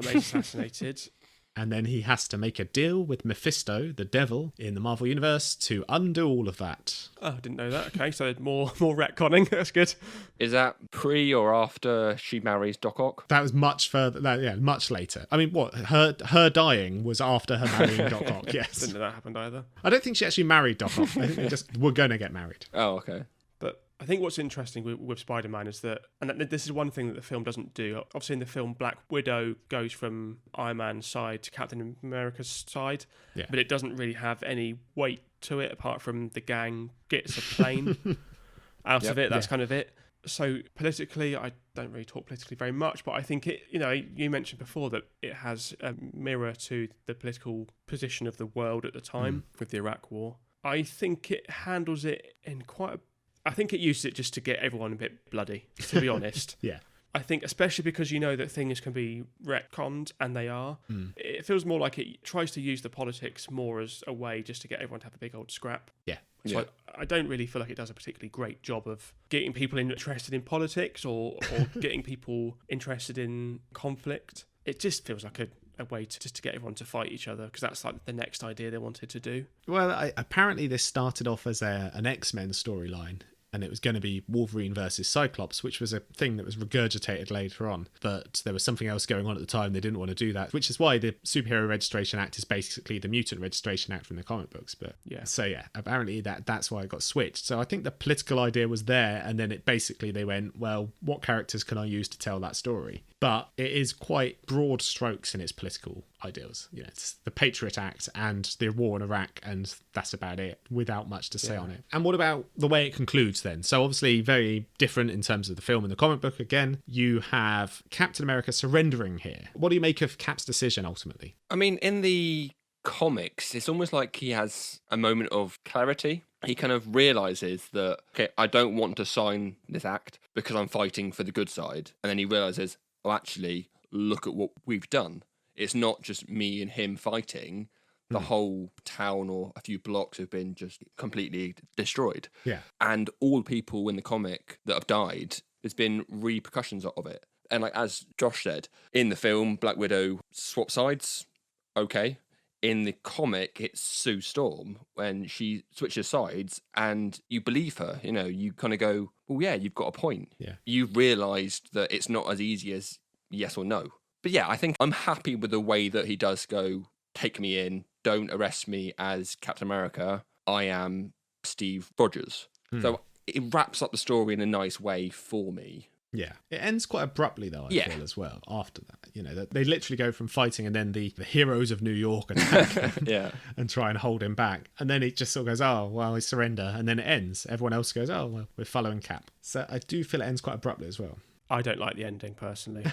And then he has to make a deal with Mephisto, the devil, in the Marvel Universe to undo all of that. Oh, I didn't know that. Okay, so more retconning. That's good. Is that pre or after she marries Doc Ock? That was much further. Much later. I mean, what? Her dying was after her marrying Doc Ock. Yes. Didn't know that happened either. I don't think she actually married Doc Ock. I think they just were going to get married. Oh, okay. I think what's interesting with Spider-Man is that, and this is one thing that the film doesn't do. Obviously, in the film, Black Widow goes from Iron Man's side to Captain America's side, but it doesn't really have any weight to it apart from the gang gets a plane out of it. That's kind of it. So politically, I don't really talk politically very much, but I think it, you mentioned before that it has a mirror to the political position of the world at the time with the Iraq War. I think it handles it in I think it uses it just to get everyone a bit bloody, to be honest. Yeah. I think especially because that things can be retconned, and they are, it feels more like it tries to use the politics more as a way just to get everyone to have a big old scrap. Yeah. So I don't really feel like it does a particularly great job of getting people interested in politics or getting people interested in conflict. It just feels like a way to get everyone to fight each other, because that's like the next idea they wanted to do. Well, apparently this started off as an X-Men storyline. and it was going to be Wolverine versus Cyclops, which was a thing that was regurgitated later on. But there was something else going on at the time. They didn't want to do that, which is why the Superhero Registration Act is basically the Mutant Registration Act from the comic books. But so apparently that's why it got switched. So I think the political idea was there, and then they went, well, what characters can I use to tell that story? But it is quite broad strokes in its political ideals. It's the Patriot Act and the war in Iraq, and that's about it, without much to say on it. And what about the way it concludes then? So obviously very different in terms of the film and the comic book. Again, you have Captain America surrendering here. What do you make of Cap's decision ultimately? I mean, in the comics, it's almost like he has a moment of clarity. He kind of realizes that, okay, I don't want to sign this act because I'm fighting for the good side. And then he realizes, oh, actually, look at what we've done. It's not just me and him fighting. The whole town or a few blocks have been just completely destroyed. Yeah. And all the people in the comic that have died, there's been repercussions of it. And like as Josh said, in the film, Black Widow swapped sides. Okay. In the comic, it's Sue Storm when she switches sides, and you believe her. You kind of go, well, yeah, you've got a point. Yeah. You've realised that it's not as easy as yes or no. But yeah, I think I'm happy with the way that he does go, take me in, don't arrest me as Captain America. I am Steve Rogers. So it wraps up the story in a nice way for me. Yeah. It ends quite abruptly, though, I feel, as well, after that. They literally go from fighting, and then the heroes of New York attack him and try and hold him back. And then it just sort of goes, oh, well, I surrender. And then it ends. Everyone else goes, oh, well, we're following Cap. So I do feel it ends quite abruptly as well. I don't like the ending, personally.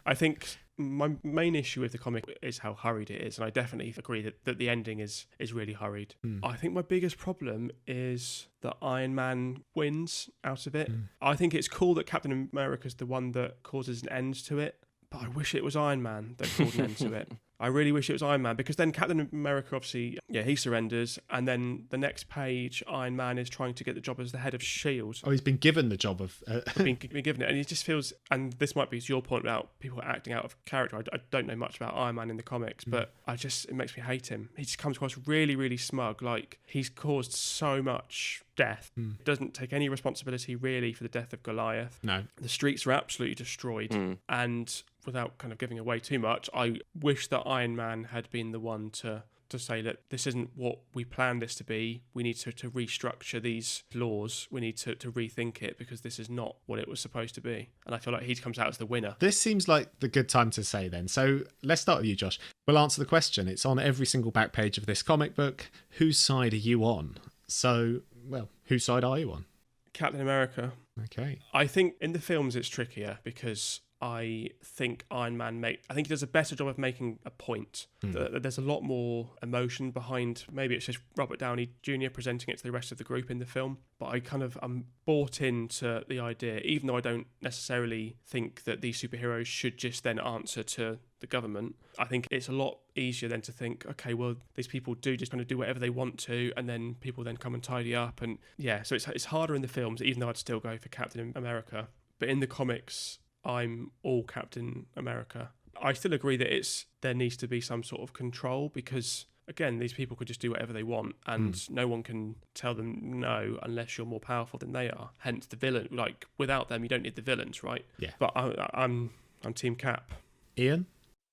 I think my main issue with the comic is how hurried it is, and I definitely agree that the ending is really hurried. I think my biggest problem is that Iron Man wins out of it. I think it's cool that Captain America's the one that causes an end to it, but I wish it was Iron Man that called an end to it. I really wish it was Iron Man, because then Captain America, obviously, he surrenders, and then the next page, Iron Man is trying to get the job as the head of S.H.I.E.L.D. Oh, he's been given the job of... been given it, and it just feels, and this might be your point about people acting out of character. I don't know much about Iron Man in the comics, but it makes me hate him. He just comes across really, really smug, like he's caused so much death. Doesn't take any responsibility, really, for the death of Goliath. No. The streets are absolutely destroyed, and without kind of giving away too much, I wish that Iron Man had been the one to say that this isn't what we planned this to be. We need to restructure these laws. We need to rethink it, because this is not what it was supposed to be. And I feel like he comes out as the winner. This seems like the good time to say then. So let's start with you, Josh. We'll answer the question. It's on every single back page of this comic book. Whose side are you on? So, well, whose side are you on? Captain America. Okay. I think in the films it's trickier, because I think Iron Man I think he does a better job of making a point. There's a lot more emotion behind. Maybe it's just Robert Downey Jr. presenting it to the rest of the group in the film, but I'm bought into the idea, even though I don't necessarily think that these superheroes should just then answer to the government. I think it's a lot easier than to think, okay, well, these people do just kind of do whatever they want to, and then people then come and tidy up. And so it's harder in the films, even though I'd still go for Captain America. But in the comics, I'm all Captain America. I still agree that there needs to be some sort of control, because again, these people could just do whatever they want, and no one can tell them no unless you're more powerful than they are. Hence the villain. Like, without them, you don't need the villains, right? Yeah. But I'm Team Cap. Ian?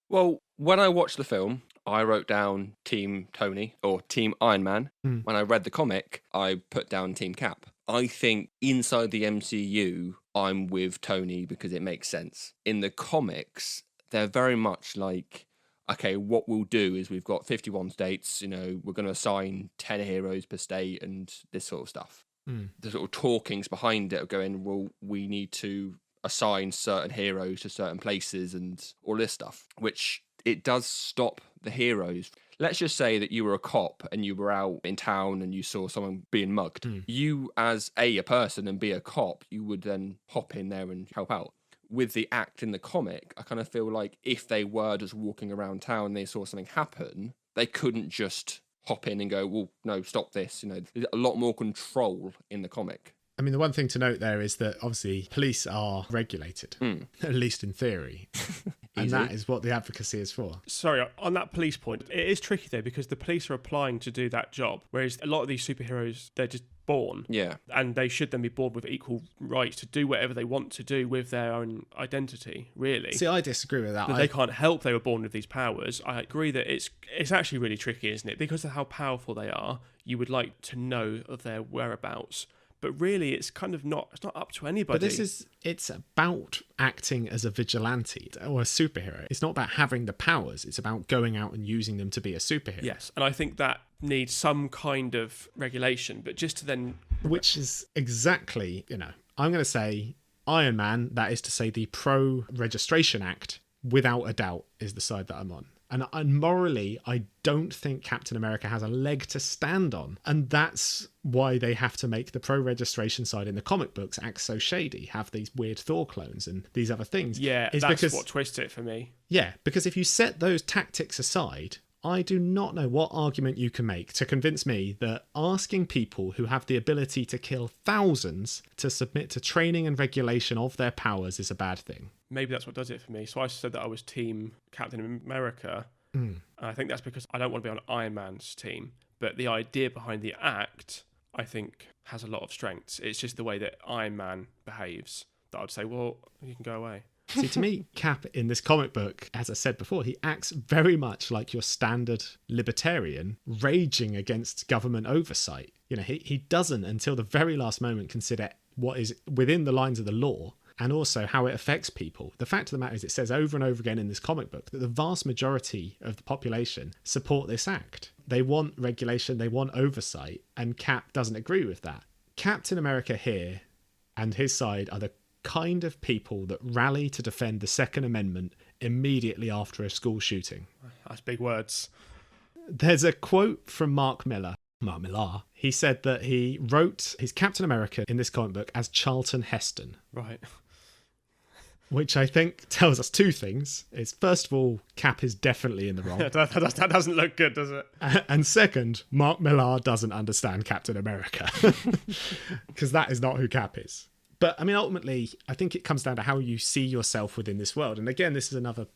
Well, when I watched the film, I wrote down Team Tony or Team Iron Man. When I read the comic, I put down Team Cap. I think inside the MCU, I'm with Tony because it makes sense. In the comics, they're very much like, okay, what we'll do is we've got 51 states, we're going to assign 10 heroes per state and this sort of stuff. The sort of talkings behind it are going, well, we need to assign certain heroes to certain places and all this stuff, which it does stop the heroes. Let's just say that you were a cop and you were out in town and you saw someone being mugged. You, as a person and be a cop, you would then hop in there and help out. With the act in the comic, I kind of feel like if they were just walking around town and they saw something happen, they couldn't just hop in and go, well, no, stop this. There's a lot more control in the comic. I mean, the one thing to note there is that obviously police are regulated, at least in theory. And that is what the advocacy is for. Sorry, on that police point, it is tricky though, because the police are applying to do that job, whereas a lot of these superheroes, they're just born. Yeah. And they should then be born with equal rights to do whatever they want to do with their own identity, really. See, I disagree with that. That they can't help they were born with these powers. I agree that it's actually really tricky, isn't it? Because of how powerful they are, you would like to know of their whereabouts. But really, it's kind of not. It's not up to anybody. But it's about acting as a vigilante or a superhero. It's not about having the powers. It's about going out and using them to be a superhero. Yes, and I think that needs some kind of regulation. But just to then, which is exactly, I'm going to say Iron Man. That is to say, the Pro Registration Act, without a doubt, is the side that I'm on. And morally, I don't think Captain America has a leg to stand on. And that's why they have to make the pro-registration side in the comic books act so shady, have these weird Thor clones and these other things. Yeah, that's what twists it for me. Yeah, because if you set those tactics aside, I do not know what argument you can make to convince me that asking people who have the ability to kill thousands to submit to training and regulation of their powers is a bad thing. Maybe that's what does it for me. So I said that I was team Captain America. And I think that's because I don't want to be on Iron Man's team. But the idea behind the act, I think, has a lot of strengths. It's just the way that Iron Man behaves that I'd say, well, you can go away. See, to me, Cap in this comic book, as I said before, he acts very much like your standard libertarian raging against government oversight. He doesn't, until the very last moment, consider what is within the lines of the law and also how it affects people. The fact of the matter is, it says over and over again in this comic book that the vast majority of the population support this act. They want regulation, they want oversight, and Cap doesn't agree with that. Captain America here and his side are the kind of people that rally to defend the Second Amendment immediately after a school shooting. That's big words. There's a quote from Mark Millar. He said that he wrote his Captain America in this comic book as Charlton Heston. Right. Which I think tells us two things. It's, first of all, Cap is definitely in the wrong. that doesn't look good, does it? And second, Mark Millar doesn't understand Captain America. Because that is not who Cap is. But, I mean, ultimately, I think it comes down to how you see yourself within this world. And again, this is another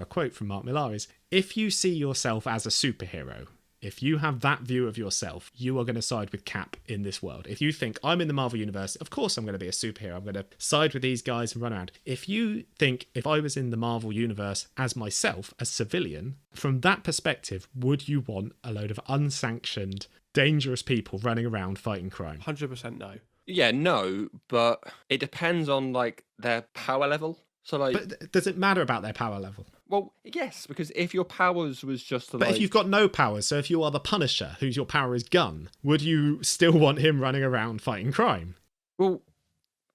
quote from Mark Millar is, if you see yourself as a superhero, if you have that view of yourself, you are going to side with Cap in this world. If you think, I'm in the Marvel Universe, of course I'm going to be a superhero. I'm going to side with these guys and run around. If you think, if I was in the Marvel Universe as myself, as civilian, from that perspective, would you want a load of unsanctioned, dangerous people running around fighting crime? 100% no. Yeah, no, but it depends on, their power level. So, But does it matter about their power level? Well, yes, because if your powers was just to, But if you've got no powers, so if you are the Punisher, whose your power is gun, would you still want him running around fighting crime? Well,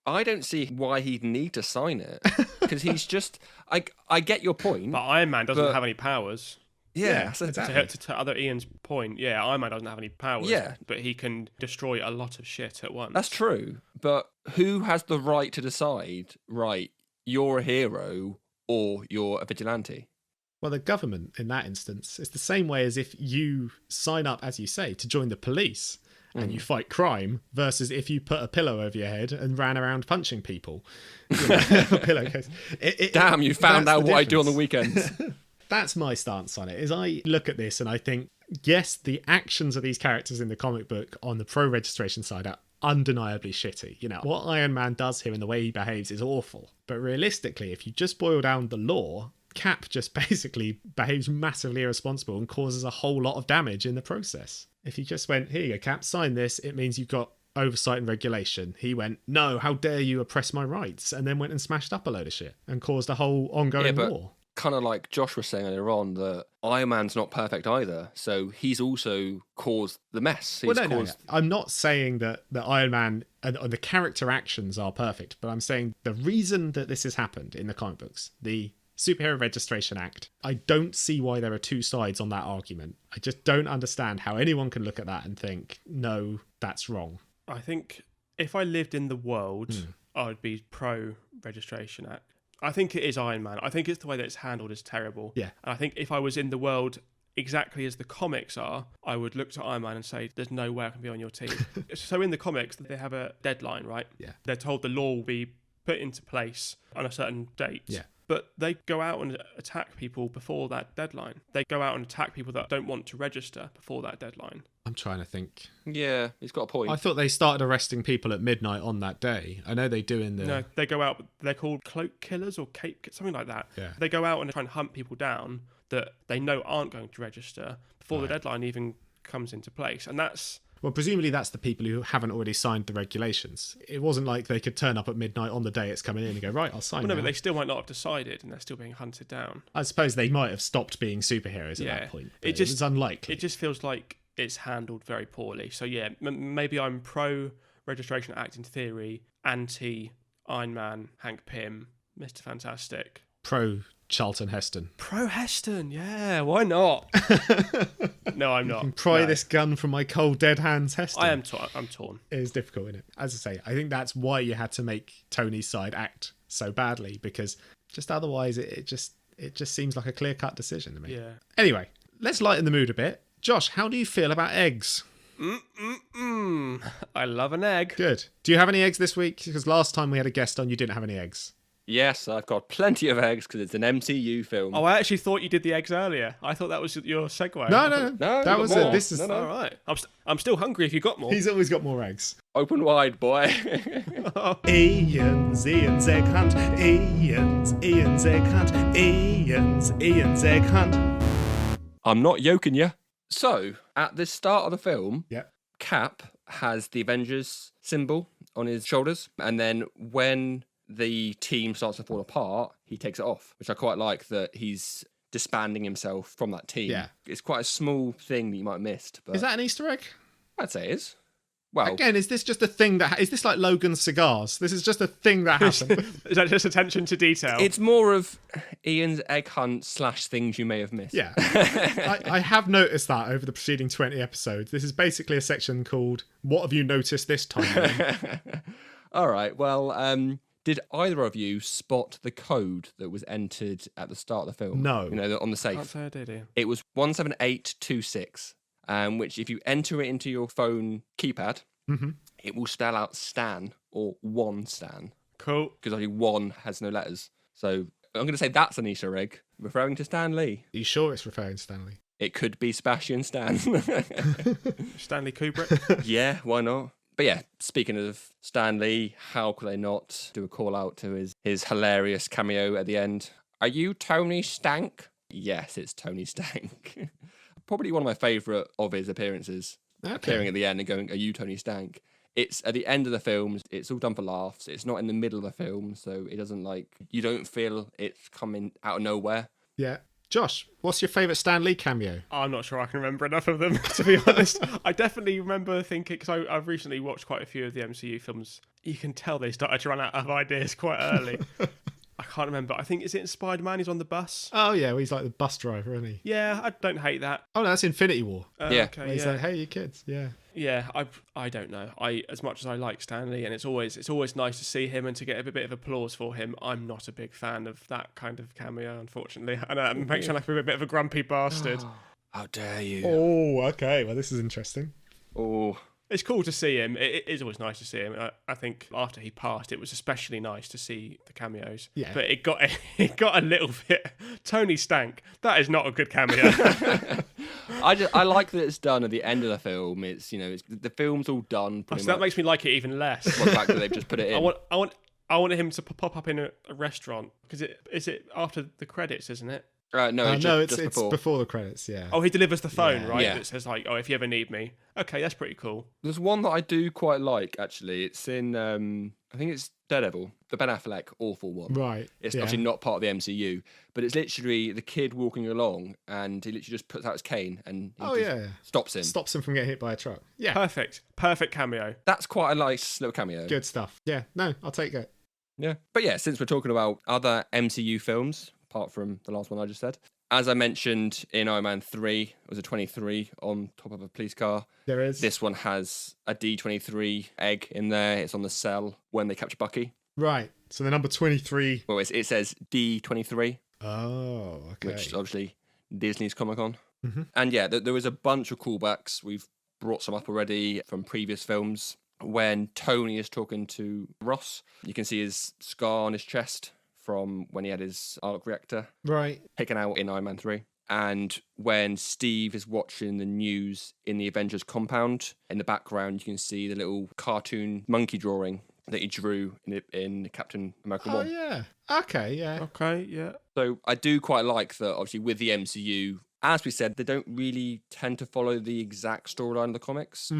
I don't see why he'd need to sign it. Because he's just... I get your point. But Iron Man doesn't have any powers. Yeah, exactly. To other Ian's point, yeah, Iron Man doesn't have any powers. Yeah. But he can destroy a lot of shit at once. That's true. But who has the right to decide, right, you're a hero or you're a vigilante? Well, the government in that instance is the same way as if you sign up, as you say, to join the police and you fight crime versus if you put a pillow over your head and ran around punching people. A pillowcase. Damn, you found out what I do on the weekends. That's my stance on it, is I look at this and I think, yes, the actions of these characters in the comic book on the pro-registration side are undeniably shitty. What Iron Man does here and the way he behaves is awful. But realistically, if you just boil down the law, Cap just basically behaves massively irresponsible and causes a whole lot of damage in the process. If he just went, here you go, Cap, sign this, it means you've got oversight and regulation. He went, no, how dare you oppress my rights, and then went and smashed up a load of shit and caused a whole ongoing war. Kind of like Josh was saying earlier on, that Iron Man's not perfect either, so he's also caused the mess. No. I'm not saying that Iron Man and the character actions are perfect, but I'm saying the reason that this has happened in the comic books, the Superhero Registration Act, I don't see why there are two sides on that argument. I just don't understand how anyone can look at that and think, no, that's wrong. I think if I lived in the world, I would be pro-Registration Act. I think it is Iron Man. I think it's the way that it's handled is terrible. Yeah. And I think if I was in the world exactly as the comics are, I would look to Iron Man and say, there's no way I can be on your team. So in the comics, they have a deadline, right? Yeah. They're told the law will be put into place on a certain date. Yeah. but they go out and attack people before that deadline. They go out and attack people that don't want to register before that deadline. I'm trying to think. Yeah, he's got a point. I thought they started arresting people at midnight on that day. I know they do in the... No, they go out, they're called cloak killers or cape, something like that. Yeah. They go out and try and hunt people down that they know aren't going to register before the deadline even comes into place. And that's... Well, presumably that's the people who haven't already signed the regulations. It wasn't like they could turn up at midnight on the day it's coming in and go, right, I'll sign Well, no, now. but they still might not have decided and they're still being hunted down. I suppose they might have stopped being superheroes at that point. It was unlikely. It just feels like it's handled very poorly. So yeah, maybe I'm pro Registration Act in theory, anti Iron Man, Hank Pym, Mr. Fantastic. Pro Charlton Heston. Pro Heston, yeah, why not? No, I'm not. You can pry No. this gun from my cold dead hands, Heston. I'm torn. It is difficult, isn't it? As I say, I think that's why you had to make Tony's side act so badly, because just otherwise it just seems like a clear-cut decision to me. Yeah. Anyway, let's lighten the mood a bit. Josh, how do you feel about eggs? I love an egg. Good. Do you have any eggs this week? Because last time we had a guest on, you didn't have any eggs. Yes, I've got plenty of eggs because it's an MCU film. Oh, I actually thought you did the eggs earlier. I thought that was your segue. No. No, That you was got it. more. This is. No. All right. I'm still hungry if you got more. He's always got more eggs. Open wide, boy. Ian's egg hunt. Ian's egg hunt. Ian's egg hunt. I'm not yoking you. So, at the start of the film, Yeah. Cap has the Avengers symbol on his shoulders, and then when the team starts to fall apart, he takes it off, which I quite like, that he's disbanding himself from that team. Yeah. It's quite a small thing that you might have missed, but Is that an Easter egg? I'd say it is. Well, Again, is this just a thing that... Is this like Logan's cigars? This is just a thing that happened. Is that just attention to detail? it's more of Ian's egg hunt / things you may have missed. Yeah. I have noticed that over the preceding 20 episodes. This is basically a section called What Have You Noticed This Time? All right. Well, did either of you spot the code that was entered at the start of the film? No. You know, on the safe. Can't say I did, Ian. It was 17826, which if you enter it into your phone keypad, it will spell out Stan or one Stan, Cool. because only one has no letters. So I'm going to say that's an Easter egg, referring to Stan Lee. Are you sure it's referring to Stanley? It could be Sebastian Stan. Stanley Kubrick. Yeah, why not? But yeah, speaking of Stan Lee, how could I not do a call out to his hilarious cameo at the end? Are you Tony Stank? Yes, it's Tony Stank. Probably one of my favourite of his appearances. Okay. Appearing at the end and going, "Are you Tony Stank?" It's at the end of the film. It's all done for laughs. It's not in the middle of the film, so it doesn't you don't feel it's coming out of nowhere. Yeah. Josh, what's your favourite Stan Lee cameo? I'm not sure I can remember enough of them, to be honest. I definitely remember thinking, because I've recently watched quite a few of the MCU films, you can tell they started to run out of ideas quite early. I can't remember. I think, is it in Spider-Man? He's on the bus. Oh, yeah, well, he's like the bus driver, isn't he? Yeah, I don't hate that. Oh, no, that's Infinity War. Yeah. Okay, Where he's yeah. like, hey, you kids. Yeah. Yeah, I don't know. As much as I like Stanley, and it's always nice to see him and to get a bit of applause for him, I'm not a big fan of that kind of cameo, unfortunately. And it makes me like a bit of a grumpy bastard. How dare you? Oh, okay. Well, this is interesting. Oh, It's cool to see him. It is always nice to see him. I think after he passed, it was especially nice to see the cameos. Yeah. But it got a little bit. Tony Stank. That is not a good cameo. I like that it's done at the end of the film. It's the film's all done. So that makes me like it even less. the fact that they've just put it in. I want him to pop up in a restaurant, because is it after the credits, isn't it? No, It's just before the credits, yeah. Oh, he delivers the phone, Yeah. right? Yeah. That says like, "Oh, if you ever need me." Okay, that's pretty cool. There's one that I do quite like, actually. It's in, I think it's Daredevil, the Ben Affleck awful one. Right. It's yeah. obviously not part of the MCU, but it's literally the kid walking along, and he literally just puts out his cane and he just stops him. Stops him from getting hit by a truck. Yeah. Perfect cameo. That's quite a nice little cameo. Good stuff. Yeah. No, I'll take it. Yeah. But yeah, since we're talking about other MCU films, apart from the last one I just said, as I mentioned in Iron Man 3, it was a 23 on top of a police car. There is. This one has a D23 egg in there. It's on the cell when they capture Bucky. Right. So the number 23. Well, it says D23, Oh, okay. which is obviously Disney's Comic-Con. Mhm. And yeah, there was a bunch of callbacks. We've brought some up already from previous films. When Tony is talking to Ross, you can see his scar on his chest from when he had his arc reactor Right. taken out in Iron Man 3. And when Steve is watching the news in the Avengers compound, in the background you can see the little cartoon monkey drawing that he drew in Captain America 1. Oh, yeah. Okay, yeah. Okay, yeah. So I do quite like that, obviously, with the MCU, as we said, they don't really tend to follow the exact storyline of the comics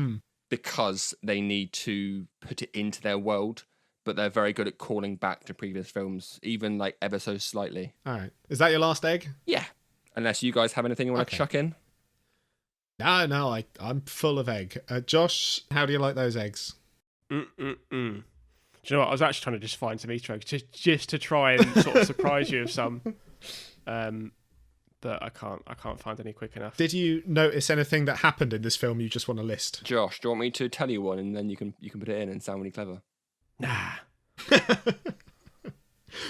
because they need to put it into their world, but they're very good at calling back to previous films, even like ever so slightly. All right. Is that your last egg? Yeah. Unless you guys have anything you want to chuck in. No, I'm full of egg. Josh, how do you like those eggs? Do you know what? I was actually trying to just find some Easter eggs just to try and sort of surprise you with some, but I can't find any quick enough. Did you notice anything that happened in this film you just want to list? Josh, do you want me to tell you one and then you can put it in and sound really clever? Nah.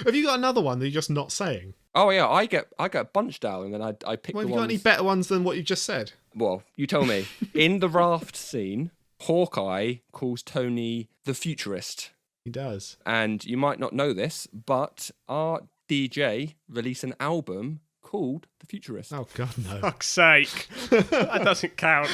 Have you got another one that you're just not saying? Oh yeah, I get bunched down and then I pick Well, the have you got ones. any better ones than what you just said? Well, you tell me. In the raft scene, Hawkeye calls Tony the futurist. He does. And you might not know this, but our DJ released an album called The Futurist. Oh, God, no. Fuck's sake. That doesn't count.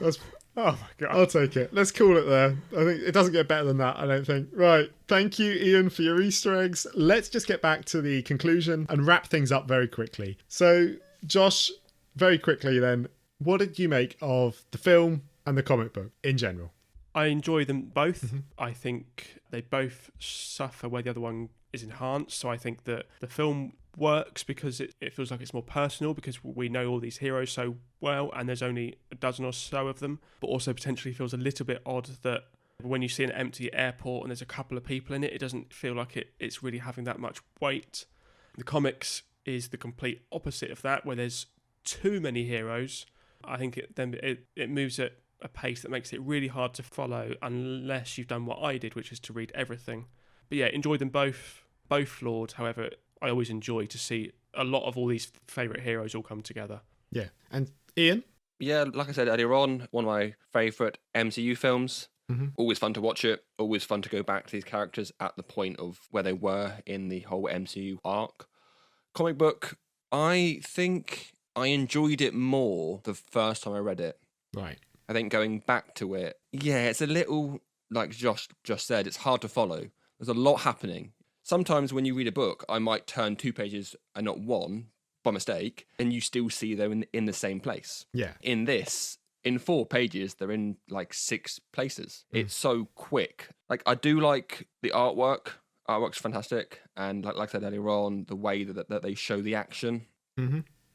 That's, Oh, my God. I'll take it. Let's call it there. I think it doesn't get better than that, I don't think. Right. Thank you, Iain, for your Easter eggs. Let's just get back to the conclusion and wrap things up very quickly. So, Josh, very quickly then, what did you make of the film and the comic book in general? I enjoy them both. I think they both suffer where the other one is enhanced. So I think that the film works because it feels like it's more personal because we know all these heroes so well and there's only a dozen or so of them, but also potentially feels a little bit odd that when you see an empty airport and there's a couple of people in it, it doesn't feel like it's really having that much weight. The comics is the complete opposite of that, where there's too many heroes. I think it moves at a pace that makes it really hard to follow unless you've done what I did, which is to read everything. But yeah, enjoyed them both flawed. However, I always enjoy to see a lot of all these favourite heroes all come together. Yeah. And Iain? Yeah, like I said earlier on, one of my favourite MCU films. Always fun to watch it. Always fun to go back to these characters at the point of where they were in the whole MCU arc. Comic book, I think I enjoyed it more the first time I read it. Right. I think going back to it, yeah, it's a little, like Josh just said, it's hard to follow. There's a lot happening. Sometimes when you read a book, I might turn 2 pages and not one by mistake, and you still see them in the same place. Yeah. In this, in 4 pages, they're in like 6 places. It's so quick. Like, I do like the artwork. Artwork's fantastic. And like I said earlier on, the way that they show the action,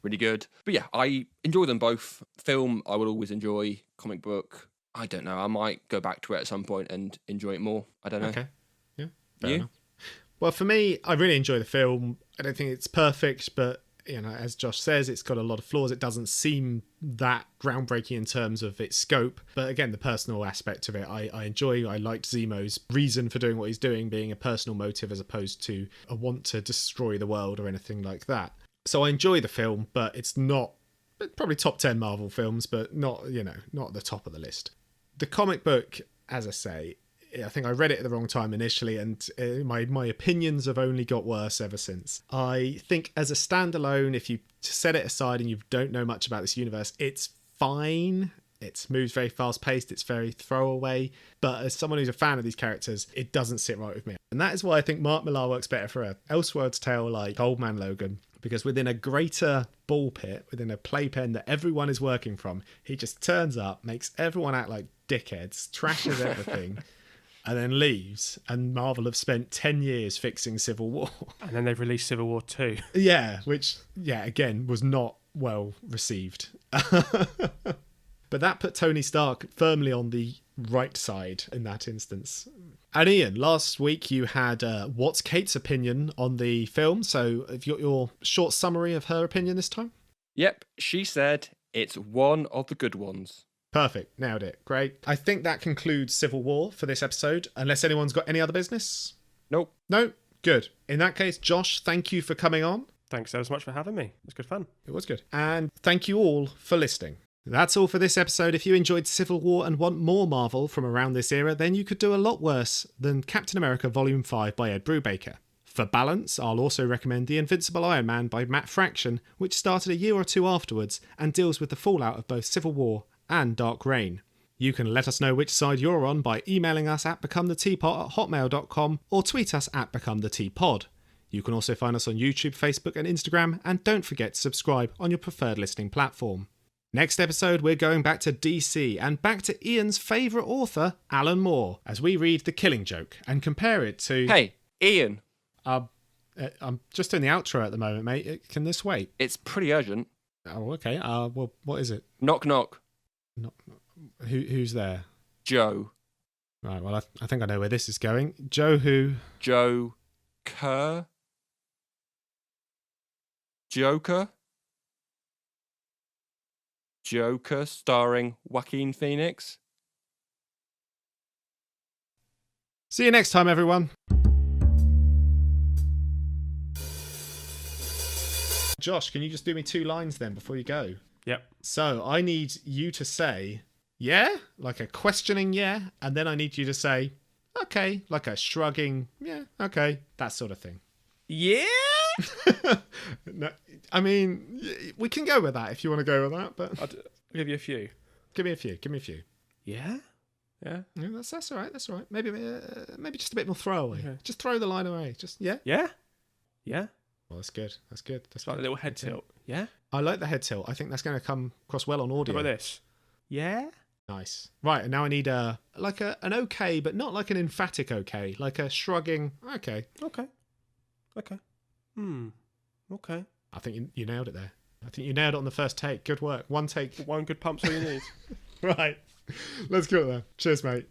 really good. But yeah, I enjoy them both. Film, I will always enjoy. Comic book, I don't know. I might go back to it at some point and enjoy it more. I don't know. Okay. Yeah. You? Enough. Well, for me, I really enjoy the film. I don't think it's perfect, but you know, as Josh says, it's got a lot of flaws. It doesn't seem that groundbreaking in terms of its scope. But again, the personal aspect of it, I enjoy. I liked Zemo's reason for doing what he's doing being a personal motive as opposed to a want to destroy the world or anything like that. So I enjoy the film, but it's not probably top 10 Marvel films, but not at the top of the list. The comic book, as I say, I think I read it at the wrong time initially, and my opinions have only got worse ever since. I think as a standalone, if you set it aside and you don't know much about this universe, it's fine. It moves very fast paced. It's very throwaway. But as someone who's a fan of these characters, it doesn't sit right with me. And that is why I think Mark Millar works better for a Elseworlds tale like Old Man Logan. Because within a greater ball pit, within a playpen that everyone is working from, he just turns up, makes everyone act like dickheads, trashes everything, and then leaves. And Marvel have spent 10 years fixing Civil War. And then they've released Civil War 2. Yeah, which, again, was not well received. But that put Tony Stark firmly on the right side in that instance. And Iain, last week you had what's Kate's opinion on the film. So have you got your short summary of her opinion this time? Yep, she said it's one of the good ones. Perfect, nailed it. Great. I think that concludes Civil War for this episode, unless anyone's got any other business. Nope. No? Good. In that case, Josh, thank you for coming on. Thanks so much for having me. It was good fun. It was good. And thank you all for listening. That's all for this episode. If you enjoyed Civil War and want more Marvel from around this era, then you could do a lot worse than Captain America Volume 5 by Ed Brubaker. For balance, I'll also recommend The Invincible Iron Man by Matt Fraction, which started a year or two afterwards and deals with the fallout of both Civil War and Dark Reign. You can let us know which side you're on by emailing us at becometheteapot@hotmail.com or tweet us at becometheteapod. You can also find us on YouTube, Facebook and Instagram, and don't forget to subscribe on your preferred listening platform. Next episode, we're going back to DC and back to Ian's favourite author, Alan Moore, as we read The Killing Joke and compare it to... Hey, Ian. I'm just doing the outro at the moment, mate. Can this wait? It's pretty urgent. Oh, okay. Well, what is it? Knock, knock. Who's there? Joe. Right, well, I think I know where this is going. Joe who? Joe Kerr. Joker. Joker starring Joaquin Phoenix. See you next time, everyone. Josh, can you just do me 2 lines then before you go? Yep. So I need you to say, yeah, like a questioning yeah, and then I need you to say, okay, like a shrugging, yeah, okay, that sort of thing. Yeah? No, I mean, we can go with that if you want to go with that, but... I'll give you a few. Give me a few. Yeah? Yeah? Yeah, that's all right, Maybe just a bit more throwaway. Okay. Just throw the line away. Just, yeah? Yeah? Yeah? Well, that's good. It's like a little head tilt. Yeah? I like the head tilt. I think that's going to come across well on audio. How about this? Yeah? Nice. Right, and now I need an okay, but not like an emphatic okay, like a shrugging okay. Okay. Okay. I think you nailed it there. I think you nailed it on the first take. Good work. One take. One good pump's all you need. Right. Let's go there. Cheers, mate.